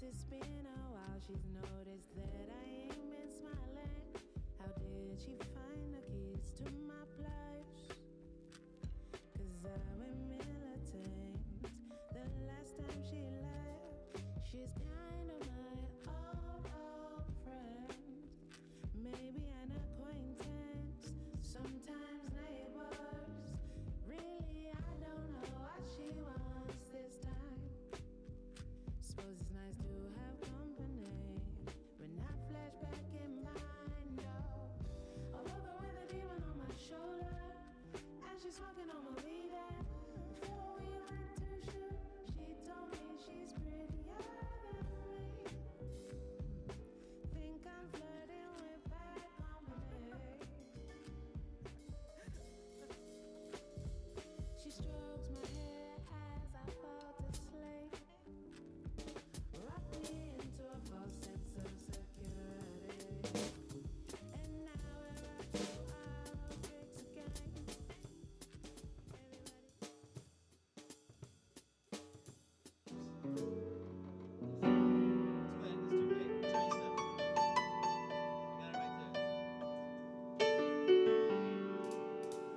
it's been a while, she's noticed that I ain't been smiling. How did she find the keys to my place? 'Cause I'm a militant. The last time she left, she's kind of my old friend. Maybe an acquaintance, sometimes neighbors. Really, I don't know what she wants this time. Suppose it's nice to have company, but not flashback in mind, no. I woke up with a demon on my shoulder, and she's smoking on my weed. Before we went to shoot, she told me she's prettier than me. Think I'm flirting with bad company. She strokes my hair as I fall to sleep. Rock me into a false sense of security. And now we're up to our tricks again.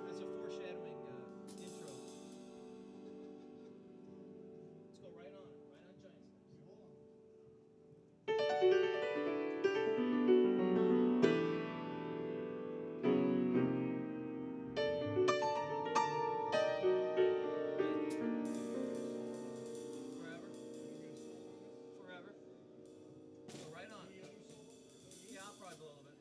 That's a foreshadowing intro. Let's go right on giant Forever. Go right on. Yeah, I'll probably blow a little bit.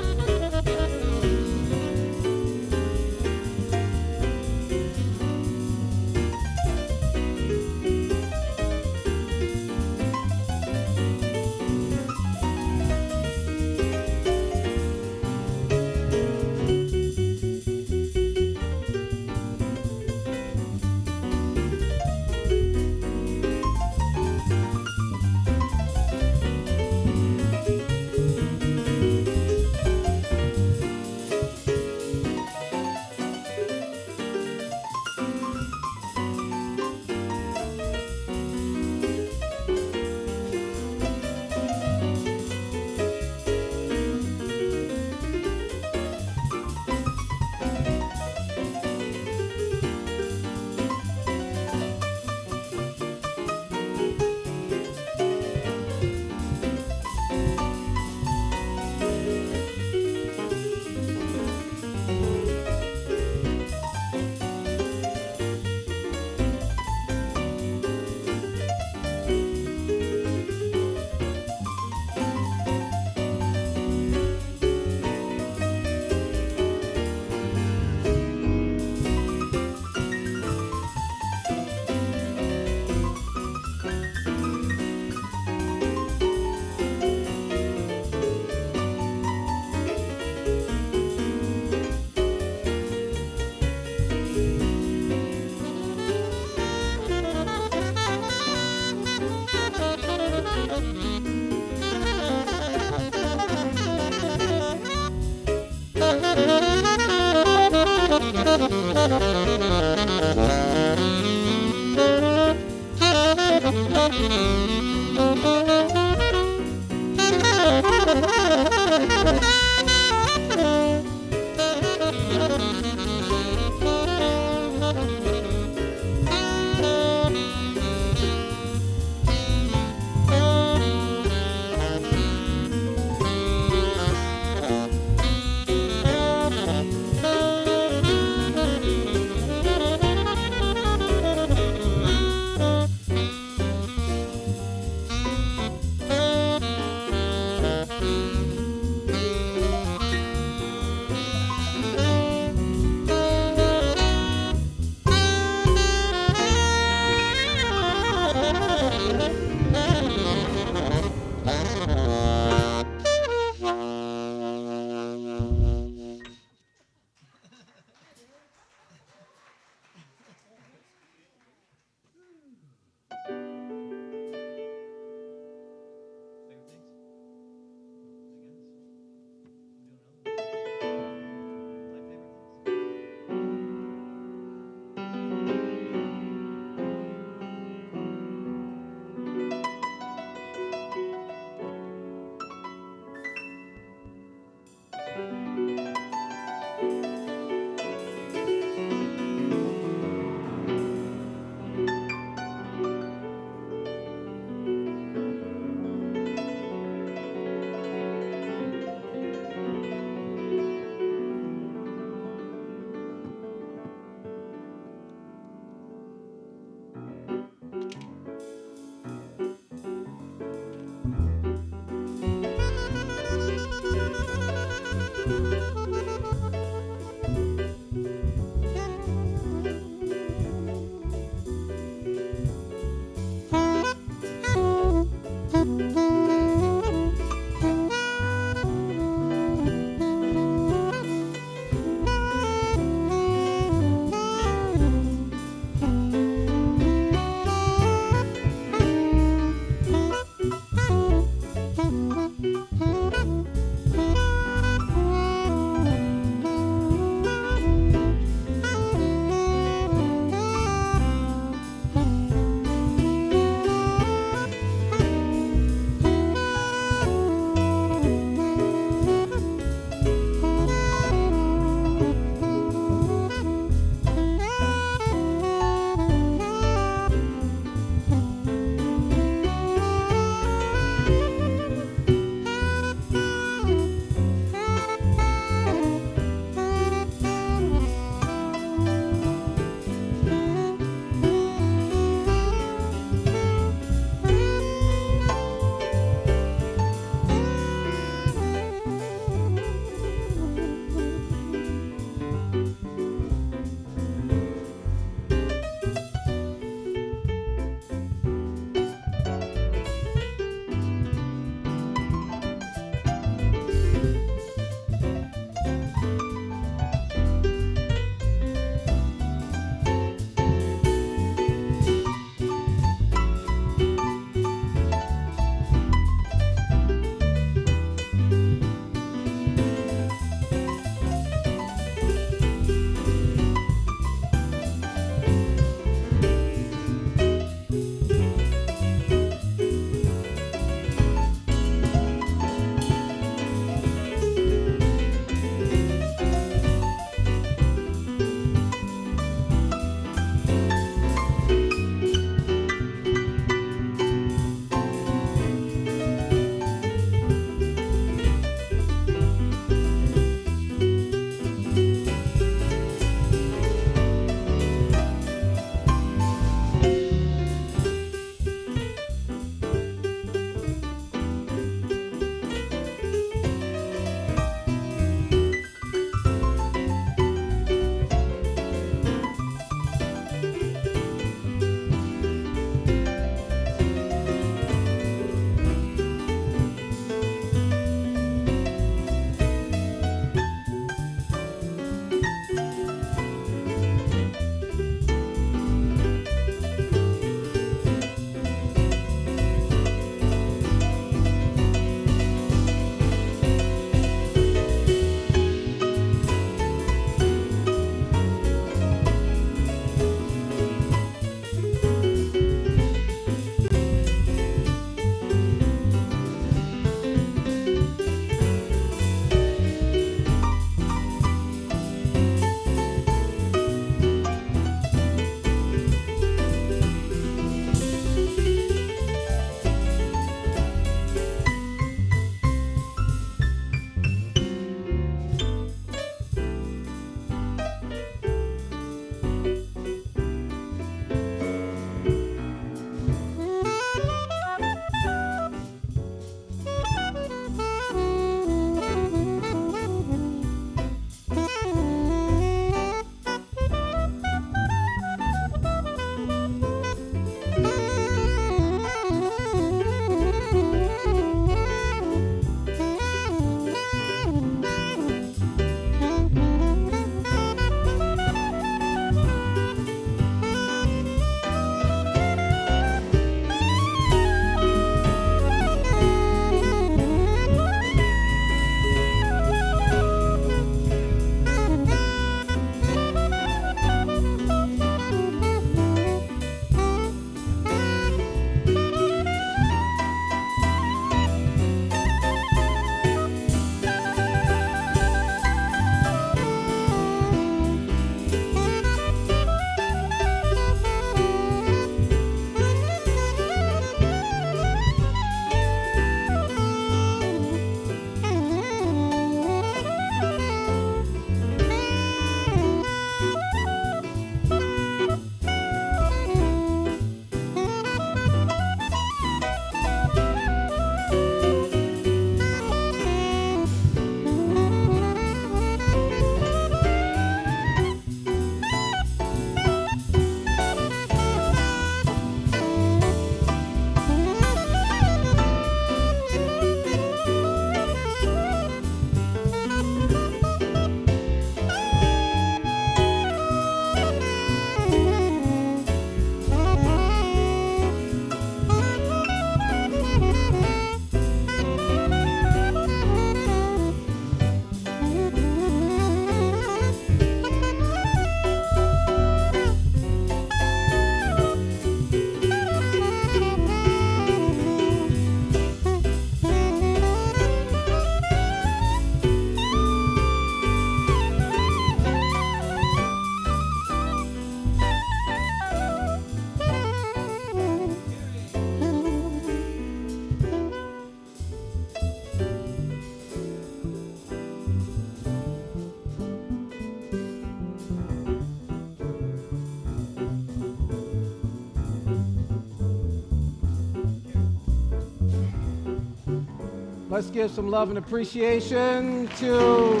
Let's give some love and appreciation to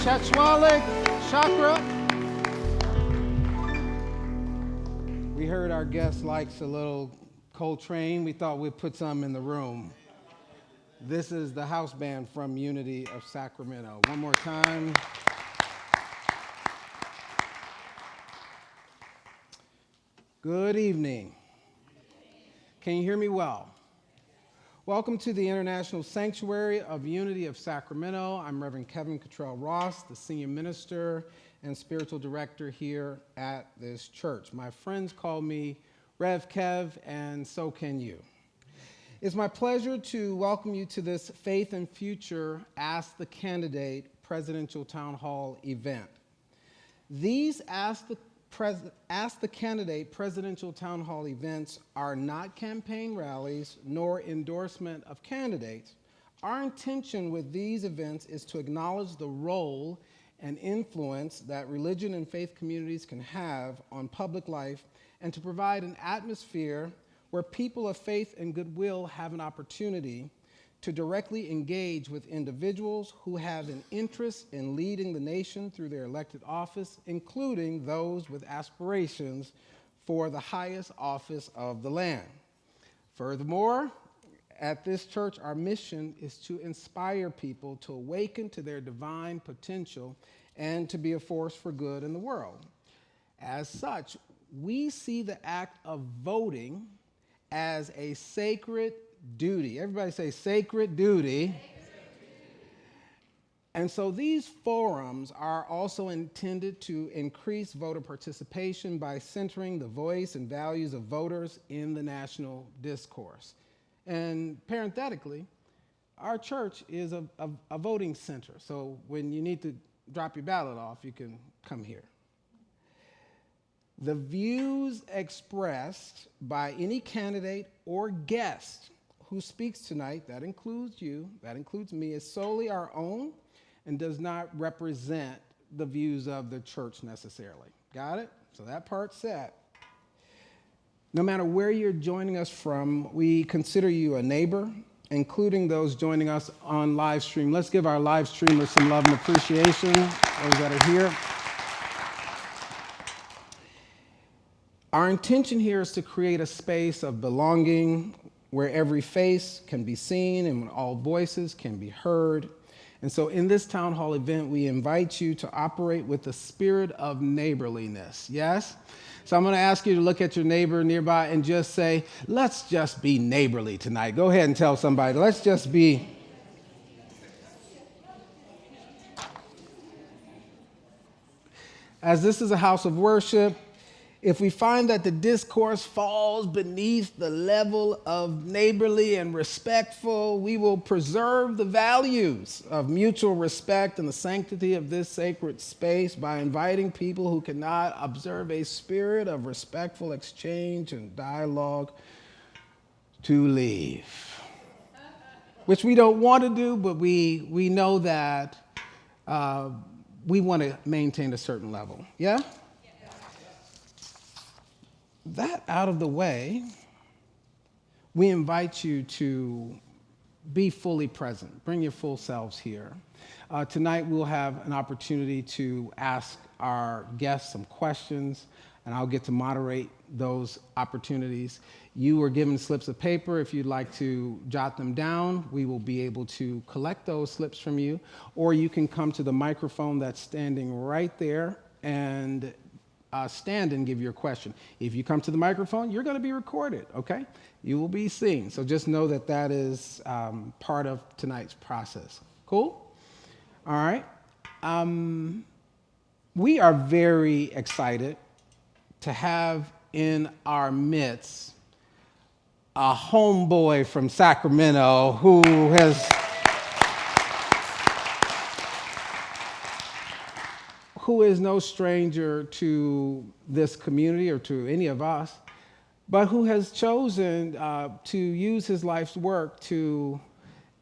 Chachwalik Chakra. We heard our guest likes a little Coltrane. We thought we'd put some in the room. This is the house band from Unity of Sacramento. One more time. Good evening. Can you hear me well? Welcome to the International Sanctuary of Unity of Sacramento. I'm Reverend Kevin Cottrell Ross, the Senior Minister and Spiritual Director here at this church. My friends call me Rev Kev, and so can you. It's my pleasure to welcome you to this Faith and Future Ask the Candidate Presidential Town Hall event. These Ask the Candidate Presidential Town Hall events are not campaign rallies nor endorsement of candidates. Our intention with these events is to acknowledge the role and influence that religion and faith communities can have on public life and to provide an atmosphere where people of faith and goodwill have an opportunity to directly engage with individuals who have an interest in leading the nation through their elected office, including those with aspirations for the highest office of the land. Furthermore, at this church, our mission is to inspire people to awaken to their divine potential and to be a force for good in the world. As such, we see the act of voting as a sacred duty. Everybody say sacred duty. And so these forums are also intended to increase voter participation by centering the voice and values of voters in the national discourse. And parenthetically, our church is a voting center. So when you need to drop your ballot off, you can come here. The views expressed by any candidate or guest who speaks tonight, that includes you, that includes me, is solely our own and does not represent the views of the church necessarily. Got it? So that part's set. No matter where you're joining us from, we consider you a neighbor, including those joining us on live stream. Let's give our live streamers some love and appreciation, those that are here. Our intention here is to create a space of belonging where every face can be seen and when all voices can be heard. And so in this town hall event, we invite you to operate with the spirit of neighborliness, yes? So I'm going to ask you to look at your neighbor nearby and just say, let's just be neighborly tonight. Go ahead and tell somebody, let's just be. As this is a house of worship, if we find that the discourse falls beneath the level of neighborly and respectful, we will preserve the values of mutual respect and the sanctity of this sacred space by inviting people who cannot observe a spirit of respectful exchange and dialogue to leave. Which we don't want to do, but we know that we want to maintain a certain level. Yeah? That out of the way, we invite you to be fully present. Bring your full selves here. Tonight, we'll have an opportunity to ask our guests some questions, and I'll get to moderate those opportunities. You were given slips of paper. If you'd like to jot them down, we will be able to collect those slips from you, or you can come to the microphone that's standing right there and stand and give your question. If you come to the microphone, you're going to be recorded, okay? You will be seen. So just know that that is part of tonight's process. Cool? All right. We are very excited to have in our midst a homeboy from Sacramento who is no stranger to this community or to any of us, but who has chosen to use his life's work to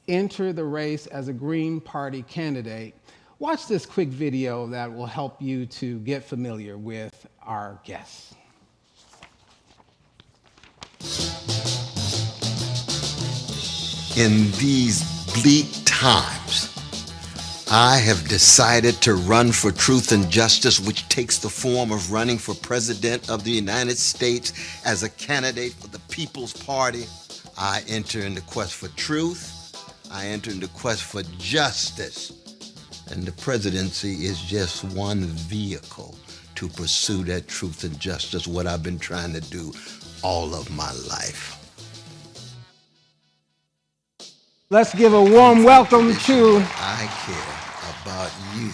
enter the race as a Green Party candidate. Watch this quick video that will help you to get familiar with our guests. In these bleak times, I have decided to run for truth and justice, which takes the form of running for President of the United States as a candidate for the People's Party. I enter into quest for truth. I enter into quest for justice. And the presidency is just one vehicle to pursue that truth and justice, what I've been trying to do all of my life. Let's give a warm welcome to... I care about you.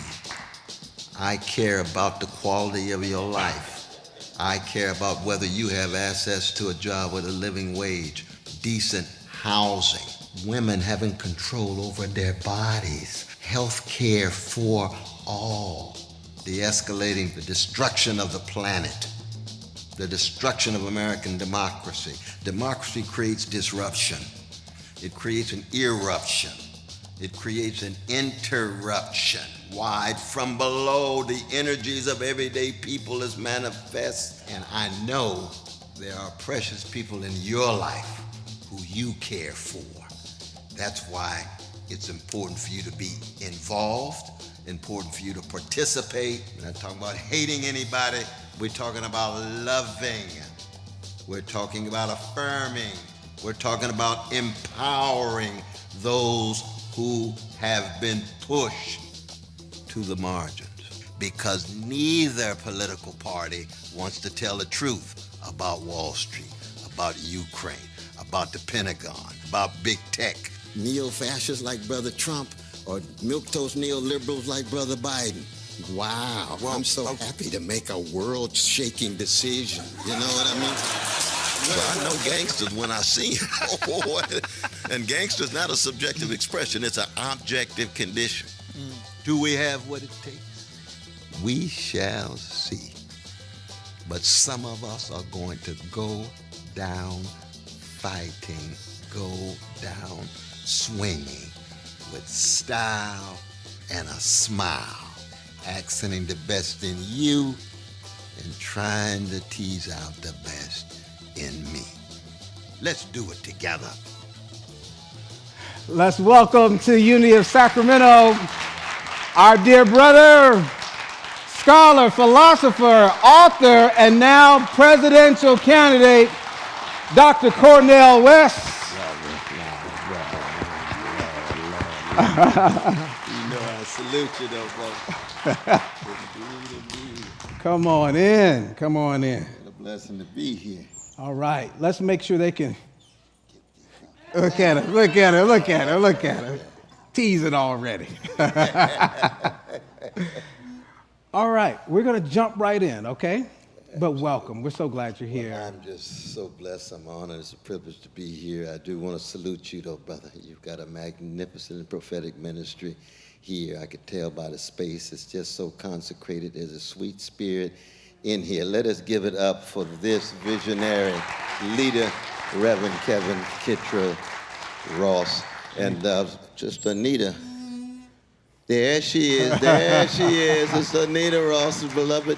I care about the quality of your life. I care about whether you have access to a job with a living wage, decent housing, women having control over their bodies, health care for all, de-escalating the destruction of the planet, the destruction of American democracy. Democracy creates disruption. It creates an eruption. It creates an interruption. Wide from below, the energies of everyday people is manifest. And I know there are precious people in your life who you care for. That's why it's important for you to be involved, important for you to participate. We're not talking about hating anybody. We're talking about loving. We're talking about affirming. We're talking about empowering those who have been pushed to the margins. Because neither political party wants to tell the truth about Wall Street, about Ukraine, about the Pentagon, about big tech. Neo-fascists like Brother Trump or milquetoast neoliberals like Brother Biden. Wow, I'm so happy to make a world-shaking decision. You know what I mean? Well, I know gangsters when I see them. And gangster's not a subjective expression, it's an objective condition. Do we have what it takes? We shall see. But some of us are going to go down fighting, go down swinging with style and a smile, accenting the best in you and trying to tease out the best in me. Let's do it together. Let's welcome to Unity of Sacramento our dear brother, scholar, philosopher, author, and now presidential candidate, Dr. Cornel West. You know I salute you though, brother. Come on in, come on in. What a blessing to be here. All right, let's make sure they can. Look at her, look at her, look at her, look at her. Teasing already. All right, we're going to jump right in, okay? But welcome. We're so glad you're here. Well, I'm just so blessed. I'm honored. It's a privilege to be here. I do want to salute you, though, brother. You've got a magnificent and prophetic ministry here. I could tell by the space. It's just so consecrated. There's a sweet spirit in here. Let us give it up for this visionary leader, Reverend Kevin Kittredge Ross. And just Anita. There she is. There she is. It's Anita Ross's beloved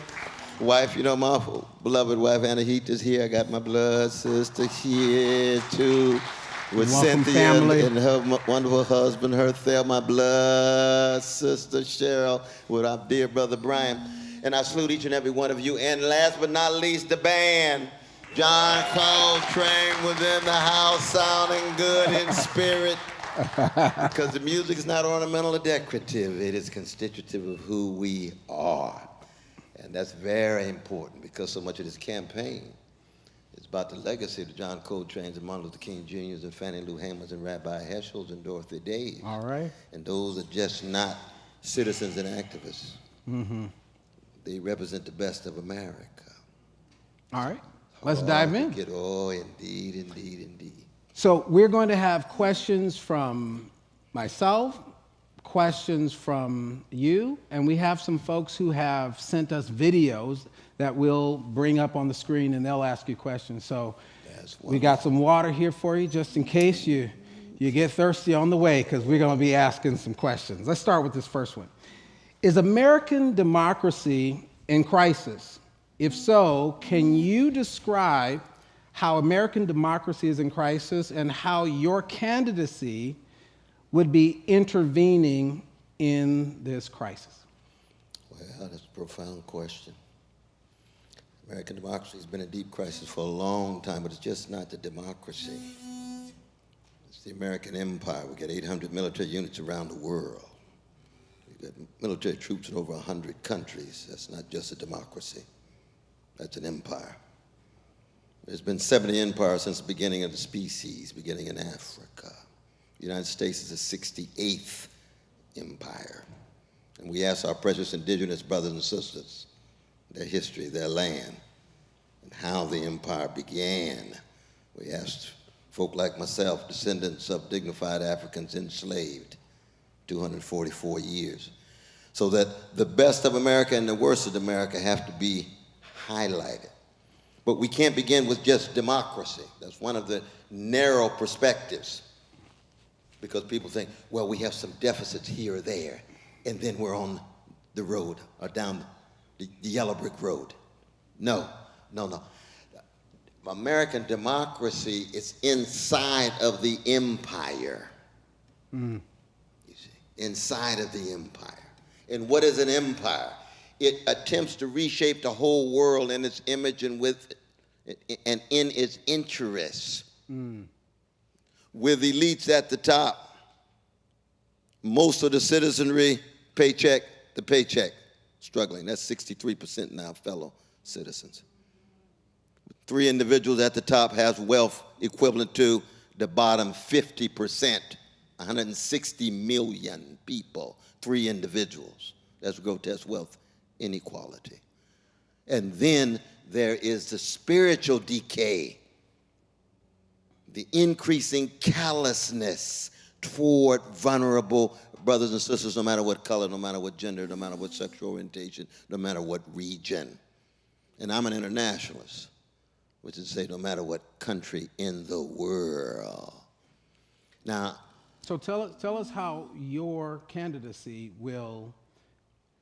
wife. You know, my beloved wife, Anahita, is here. I got my blood sister here, too, with Welcome, Cynthia family. and her wonderful husband, Herthel, my blood sister, Cheryl, with our dear brother, Brian. And I salute each and every one of you. And last but not least, the band. John Coltrane was in the house, sounding good in spirit. Because the music is not ornamental or decorative. It is constitutive of who we are. And that's very important because so much of this campaign is about the legacy of John Coltrane's and Martin Luther King Jr.'s and Fannie Lou Hamer's and Rabbi Heschel's and Dorothy Day's. All right. And those are just not citizens and activists. Mm-hmm. They represent the best of America. All right. Let's dive in. Oh, indeed, indeed, indeed. So we're going to have questions from myself, questions from you, and we have some folks who have sent us videos that we'll bring up on the screen and they'll ask you questions. So we got some water here for you just in case you get thirsty on the way, because we're going to be asking some questions. Let's start with this first one. Is American democracy in crisis? If so, can you describe how American democracy is in crisis and how your candidacy would be intervening in this crisis? Well, that's a profound question. American democracy has been in deep crisis for a long time, but it's just not the democracy. It's the American empire. We got 800 military units around the world. We've got military troops in over 100 countries. That's not just a democracy. That's an empire. There's been 70 empires since the beginning of the species, beginning in Africa. The United States is the 68th empire. And we ask our precious indigenous brothers and sisters their history, their land, and how the empire began. We asked folk like myself, descendants of dignified Africans enslaved, 244 years. So that the best of America and the worst of America have to be highlighted. But we can't begin with just democracy. That's one of the narrow perspectives. Because people think, well, we have some deficits here or there, and then we're on the road or down the yellow brick road. No. American democracy is inside of the empire. You see, inside of the empire. And what is an empire? It attempts to reshape the whole world in its image and in its interests. With elites at the top, most of the citizenry paycheck to paycheck, struggling. That's 63% now, fellow citizens. 3 individuals at the top has wealth equivalent to the bottom 50%, 160 million people, 3 individuals. That's grotesque wealth inequality. And then there is the spiritual decay, the increasing callousness toward vulnerable brothers and sisters, no matter what color, no matter what gender, no matter what sexual orientation, no matter what region. And I'm an internationalist, which is to say no matter what country in the world. Now, so tell us how your candidacy will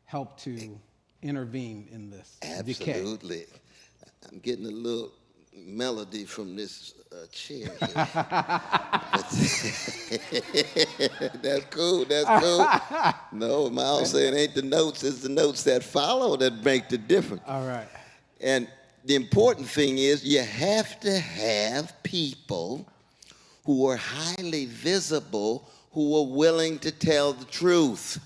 help to intervene in this decay. Absolutely. I'm getting a little melody from this chair here. That's cool. No, Miles saying ain't the notes, it's the notes that follow that make the difference. All right. And the important thing is you have to have people who are highly visible, who are willing to tell the truth.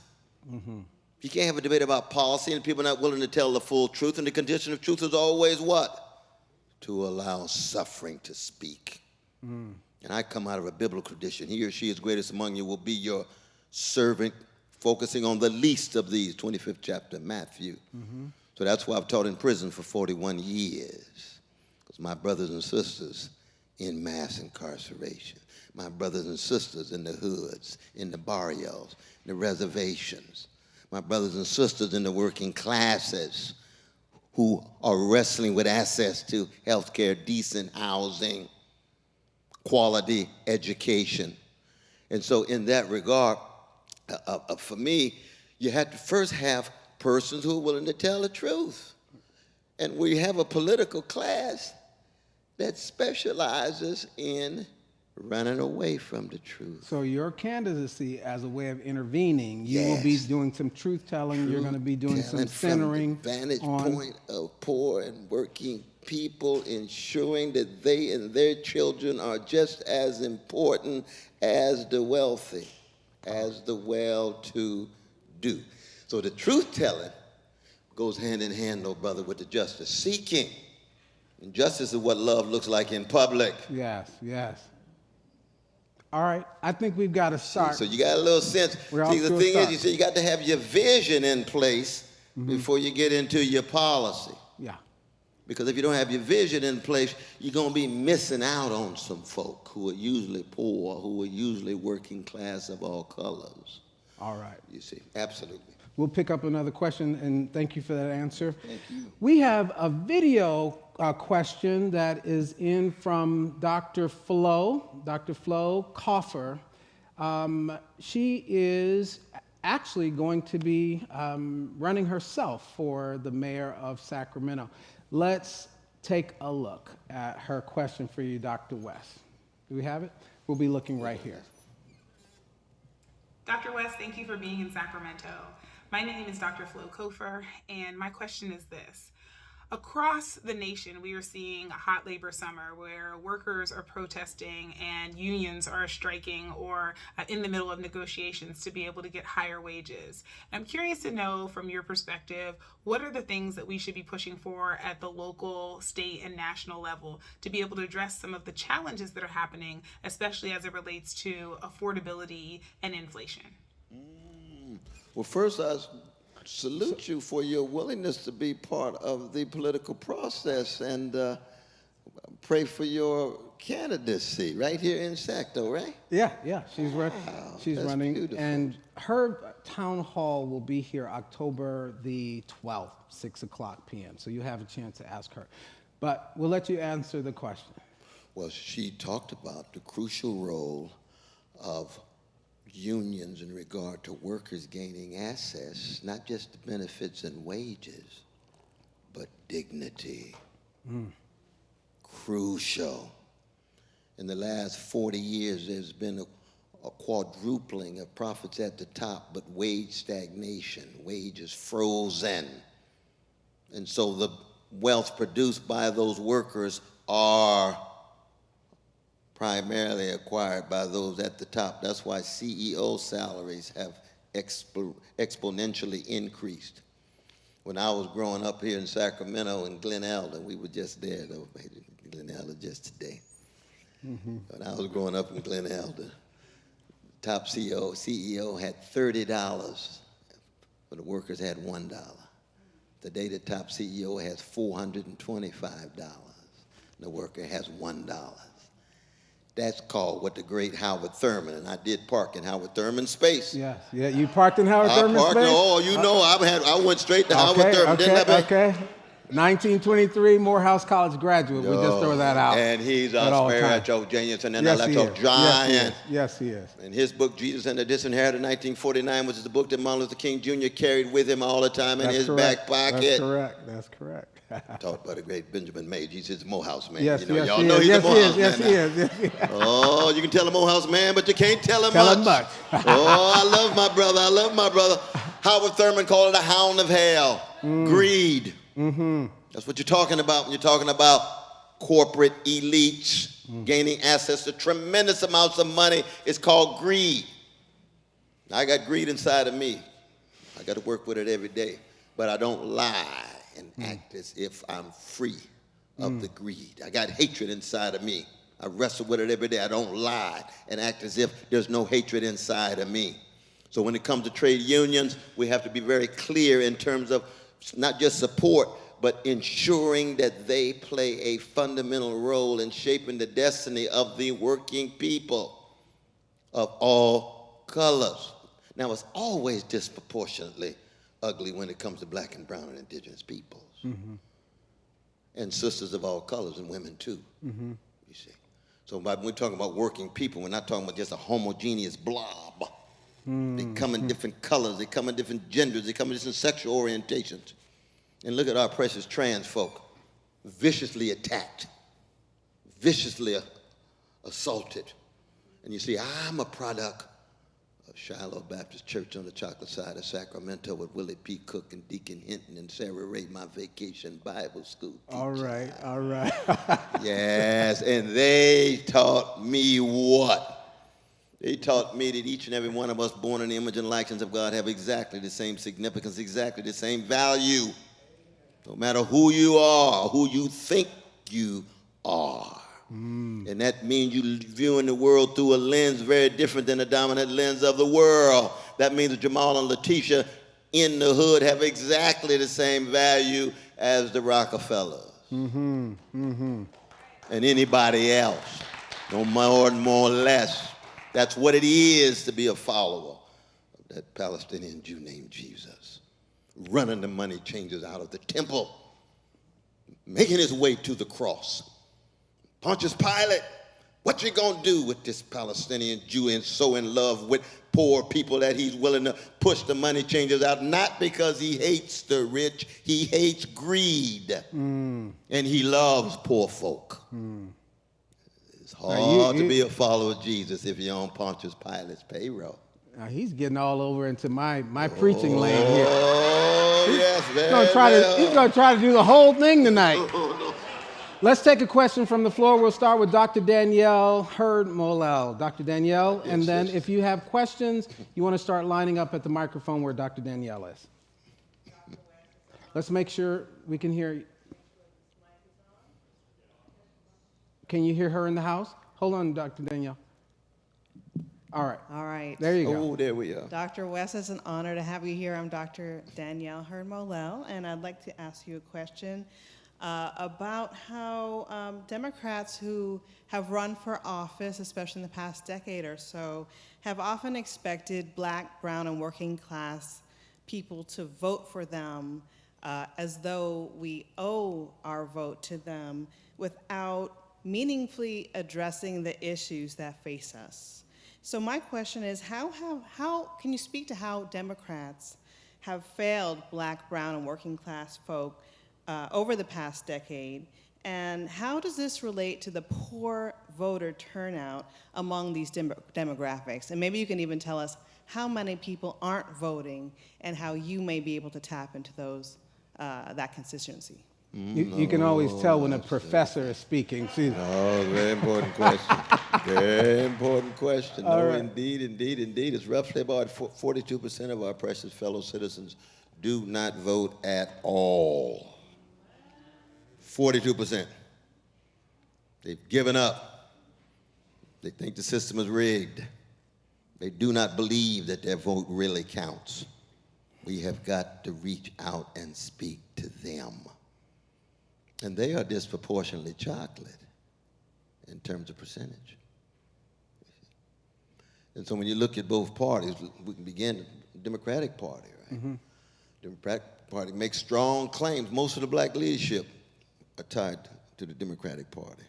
You can't have a debate about policy and people not willing to tell the full truth, and the condition of truth is always what? To allow suffering to speak. And I come out of a biblical tradition. He or she is greatest among you will be your servant, focusing on the least of these, 25th chapter, Matthew. So that's why I've taught in prison for 41 years, because my brothers and sisters in mass incarceration, my brothers and sisters in the hoods, in the barrios, in the reservations, my brothers and sisters in the working classes who are wrestling with access to health care, decent housing, quality education. And so in that regard, for me, you have to first have persons who are willing to tell the truth. And we have a political class that specializes in running away from the truth. So your candidacy as a way of intervening, you will be doing some truth-telling, you're going to be doing some centering from the vantage point of poor and working people, ensuring that they and their children are just as important as the wealthy, as the well-to-do. So the truth-telling goes hand in hand, though, brother, with the justice seeking. And justice is what love looks like in public. Yes. All right, I think we've got to start. So you got a little sense. See, the thing is, you see, you got to have your vision in place before you get into your policy. Yeah. Because if you don't have your vision in place, you're going to be missing out on some folk who are usually poor, who are usually working class of all colors. All right. You see, absolutely. We'll pick up another question, and thank you for that answer. Thank you. We have a video question that is in from Dr. Flo Coffer. She is actually going to be running herself for the mayor of Sacramento. Let's take a look at her question for you, Dr. West. Do we have it? We'll be looking right here. Dr. West, thank you for being in Sacramento. My name is Dr. Flo Kofer, and my question is this. Across the nation, we are seeing a hot labor summer where workers are protesting and unions are striking or in the middle of negotiations to be able to get higher wages. I'm curious to know from your perspective, what are the things that we should be pushing for at the local, state, and national level to be able to address some of the challenges that are happening, especially as it relates to affordability and inflation? Well, first, I salute you for your willingness to be part of the political process, and pray for your candidacy right here in Sacto, right? Yeah, she's That's running, beautiful. and her town hall will be here October the 12th, 6 o'clock p.m. So you have a chance to ask her, but we'll let you answer the question. Well, she talked about the crucial role of unions in regard to workers gaining access, not just the benefits and wages, but dignity. Crucial. In the last 40 years, there's been a quadrupling of profits at the top, but wage stagnation, wages frozen. And so the wealth produced by those workers are primarily acquired by those at the top. That's why CEO salaries have exponentially increased. When I was growing up here in Sacramento and Glen Alden, we were just there, though, Glen Alden just today. When I was growing up in Glen Alden, top CEO had $30, but the workers had $1. Today, the top CEO has $425. The worker has $1. That's called what the great Howard Thurman, and I did park in Howard Thurman space. Yeah, you parked in Howard Thurman space? I went straight to Howard Thurman. Okay. 1923 Morehouse College graduate. We just throw that out. And he's a spiritual genius and an intellectual giant. Yes, he is. In his book, Jesus and the Disinherited, 1949, which is the book that Martin Luther King Jr. carried with him all the time in his back pocket. That's correct. Taught by the great Benjamin Mage. He's his Morehouse man. Yes, y'all know he's a Morehouse man. Yes, he is. Oh, you can tell a Morehouse man, but you can't tell him much. Oh, I love my brother. Howard Thurman called it a hound of hell. Greed. That's what you're talking about when you're talking about corporate elites gaining access to tremendous amounts of money. It's called greed. I got greed inside of me. I got to work with it every day. But I don't lie and act as if I'm free of the greed. I got hatred inside of me. I wrestle with it every day. I don't lie and act as if there's no hatred inside of me. So when it comes to trade unions, we have to be very clear in terms of not just support, but ensuring that they play a fundamental role in shaping the destiny of the working people of all colors. Now, it's always disproportionately ugly when it comes to black and brown and indigenous peoples. And sisters of all colors and women too, you see. So when we're talking about working people, we're not talking about just a homogeneous blob. They come in different colors, they come in different genders, they come in different sexual orientations. And look at our precious trans folk, viciously attacked, viciously assaulted. And you see, I'm a product of Shiloh Baptist Church on the chocolate side of Sacramento with Willie P. Cook and Deacon Hinton and Sarah Ray, my vacation Bible school teacher. All right. Yes, and they taught me what? They taught me that each and every one of us born in the image and likeness of God have exactly the same significance, exactly the same value. No matter who you are, who you think you are. And that means you viewing the world through a lens very different than the dominant lens of the world. That means that Jamal and Letitia in the hood have exactly the same value as the Rockefellers. And anybody else, no more or less. That's what it is to be a follower of that Palestinian Jew named Jesus, running the money changers out of the temple, making his way to the cross. Pontius Pilate What you gonna do with this Palestinian Jew and so in love with poor people that he's willing to push the money changers out? Not because he hates the rich, he hates greed. And he loves poor folk. It's hard to be a follower of Jesus if you're on Pontius Pilate's payroll. Now he's getting all over into my preaching lane here. Oh, yes, man. He's gonna try to do the whole thing tonight. Let's take a question from the floor. We'll start with Dr. Danielle Hurd-Molell. Dr. Danielle, and then if you have questions, you want to start lining up at the microphone where Dr. Danielle is. Let's make sure we can hear you. Can you hear her in the house? Hold on, Dr. Danielle. All right. All right. There you go. Oh, there we are. Dr. West, it's an honor to have you here. I'm Dr. Danielle Hurd-Molell, and I'd like to ask you a question about how Democrats who have run for office, especially in the past decade or so, have often expected Black, brown, and working class people to vote for them as though we owe our vote to them without meaningfully addressing the issues that face us. So my question is, how can you speak to how Democrats have failed Black, brown, and working class folk over the past decade, and how does this relate to the poor voter turnout among these demographics? And maybe you can even tell us how many people aren't voting and how you may be able to tap into those that constituency. You can always tell when a professor is speaking. Oh, very important question. Very important question. All No, right. indeed. It's roughly about 42% of our precious fellow citizens do not vote at all. 42%. They've given up. They think the system is rigged. They do not believe that their vote really counts. We have got to reach out and speak to them. And they are disproportionately chocolate in terms of percentage. And so when you look at both parties, we can begin with the Democratic Party, right? Mm-hmm. Democratic Party makes strong claims. Most of the Black leadership are tied to the Democratic Party.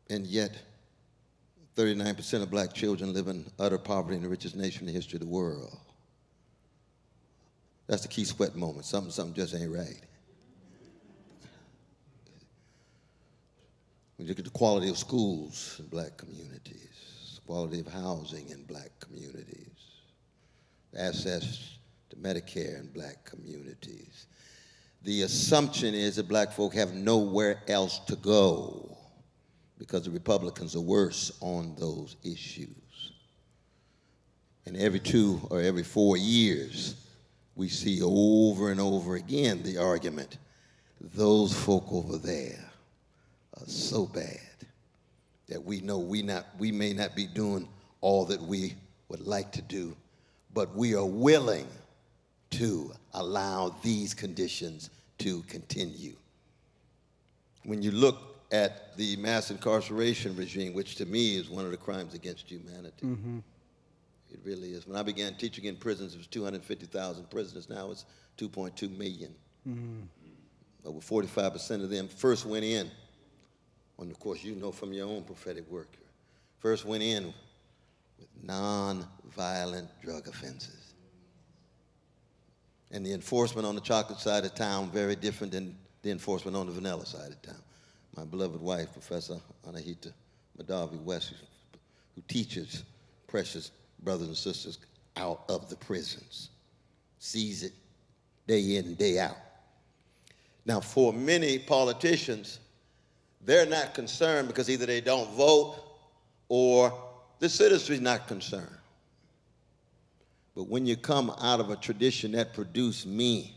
And yet, 39% of Black children live in utter poverty in the richest nation in the history of the world. That's the key sweat moment. Something just ain't right. When you look at the quality of schools in Black communities, quality of housing in Black communities, access to Medicare in Black communities, the assumption is that Black folk have nowhere else to go because the Republicans are worse on those issues. And every 2 or every 4 years, we see over and over again the argument, those folk over there are so bad that we know we may not be doing all that we would like to do, but we are willing to allow these conditions to continue. When you look at the mass incarceration regime, which to me is one of the crimes against humanity, it really is. When I began teaching in prisons, it was 250,000 prisoners. Now it's 2.2 million. Over 45% of them first went in, and of course you know from your own prophetic work, first went in with non-violent drug offenses. And the enforcement on the chocolate side of town, very different than the enforcement on the vanilla side of town. My beloved wife, Professor Anahita Madavi West, who teaches precious brothers and sisters out of the prisons, sees it day in and day out. Now, for many politicians, they're not concerned because either they don't vote or the citizenry is not concerned. But when you come out of a tradition that produced me,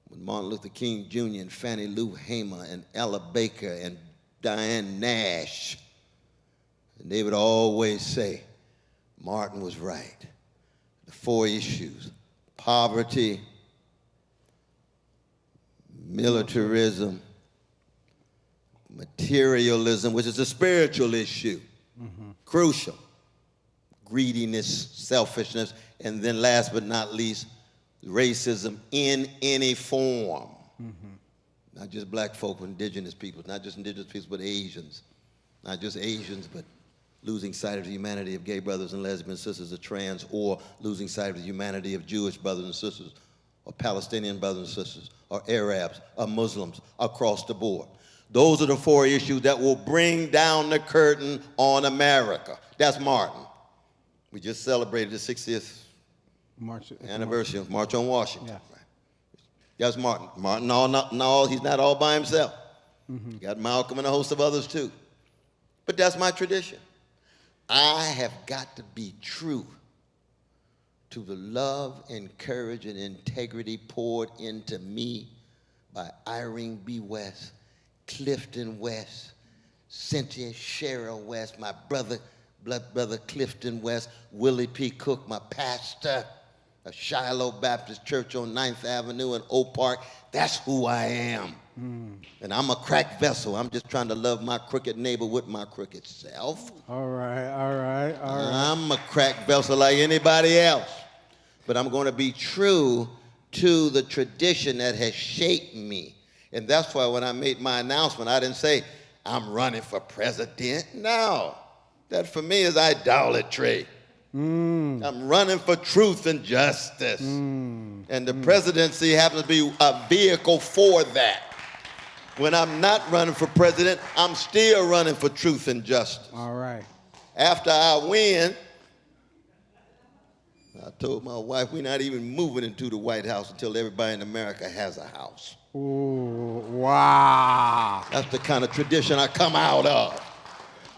when Martin Luther King Jr. and Fannie Lou Hamer and Ella Baker and Diane Nash, and they would always say, Martin was right. The 4 issues: poverty, militarism, materialism, which is a spiritual issue, crucial, greediness, selfishness, and then last but not least, racism in any form. Not just Black folk, but indigenous peoples, not just indigenous peoples, but Asians, not just Asians, but losing sight of the humanity of gay brothers and lesbian sisters, or trans, or losing sight of the humanity of Jewish brothers and sisters, or Palestinian brothers and sisters, or Arabs, or Muslims across the board. Those are the 4 issues that will bring down the curtain on America. That's Martin. We just celebrated the 60th anniversary of March on Washington. Yeah. Right. That's Martin. Martin, he's not all by himself. Mm-hmm. You got Malcolm and a host of others too. But that's my tradition. I have got to be true to the love and courage and integrity poured into me by Irene B. West, Clifton West, Cynthia Cheryl West, my blood brother Clifton West, Willie P. Cook, my pastor of Shiloh Baptist Church on 9th Avenue in Oak Park. That's who I am. And I'm a cracked vessel. I'm just trying to love my crooked neighbor with my crooked self. All right. I'm a cracked vessel like anybody else. But I'm going to be true to the tradition that has shaped me. And that's why when I made my announcement, I didn't say, I'm running for president. No, that for me is idolatry. I'm running for truth and justice. And the presidency happens to be a vehicle for that. When I'm not running for president, I'm still running for truth and justice. All right. After I win, I told my wife we're not even moving into the White House until everybody in America has a house. Ooh, wow. That's the kind of tradition I come out of.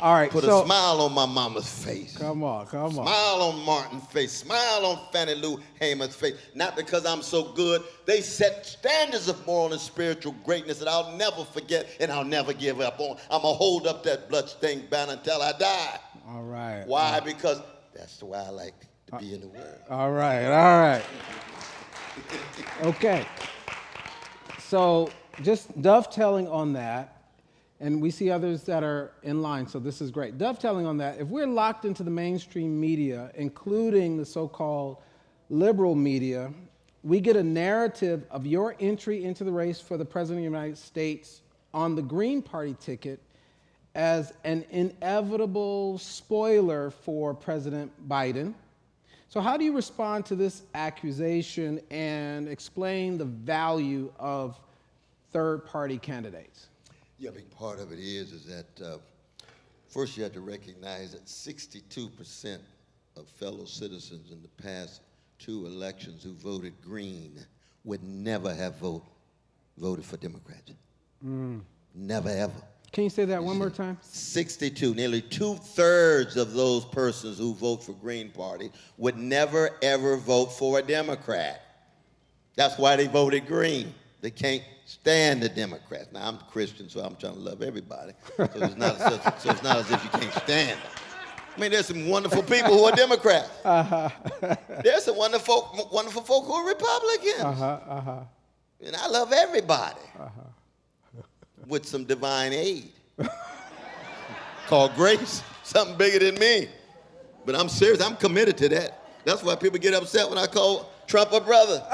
All right, Put a smile on my mama's face. Come on. Smile on Martin's face. Smile on Fannie Lou Hamer's face. Not because I'm so good. They set standards of moral and spiritual greatness that I'll never forget and I'll never give up on. I'm going to hold up that bloodstained banner until I die. All right. Why? Because that's the way I like to be in the world. All right. Okay. So just dovetailing on that, and we see others that are in line, so this is great. Dovetailing on that, if we're locked into the mainstream media, including the so-called liberal media, we get a narrative of your entry into the race for the President of the United States on the Green Party ticket as an inevitable spoiler for President Biden. So how do you respond to this accusation and explain the value of third-party candidates? Yeah, a big part of it is that first you have to recognize that 62% of fellow citizens in the past 2 elections who voted green would never have voted for Democrats. Never, ever. Can you say that one more time? 62, nearly 2/3 of those persons who vote for Green Party would never, ever vote for a Democrat. That's why they voted green. They can't stand the Democrats. Now, I'm Christian, so I'm trying to love everybody. So it's not as if you can't stand them. I mean, there's some wonderful people who are Democrats. There's some wonderful folk who are Republicans. And I love everybody. With some divine aid called grace, something bigger than me. But I'm serious, I'm committed to that. That's why people get upset when I call Trump a brother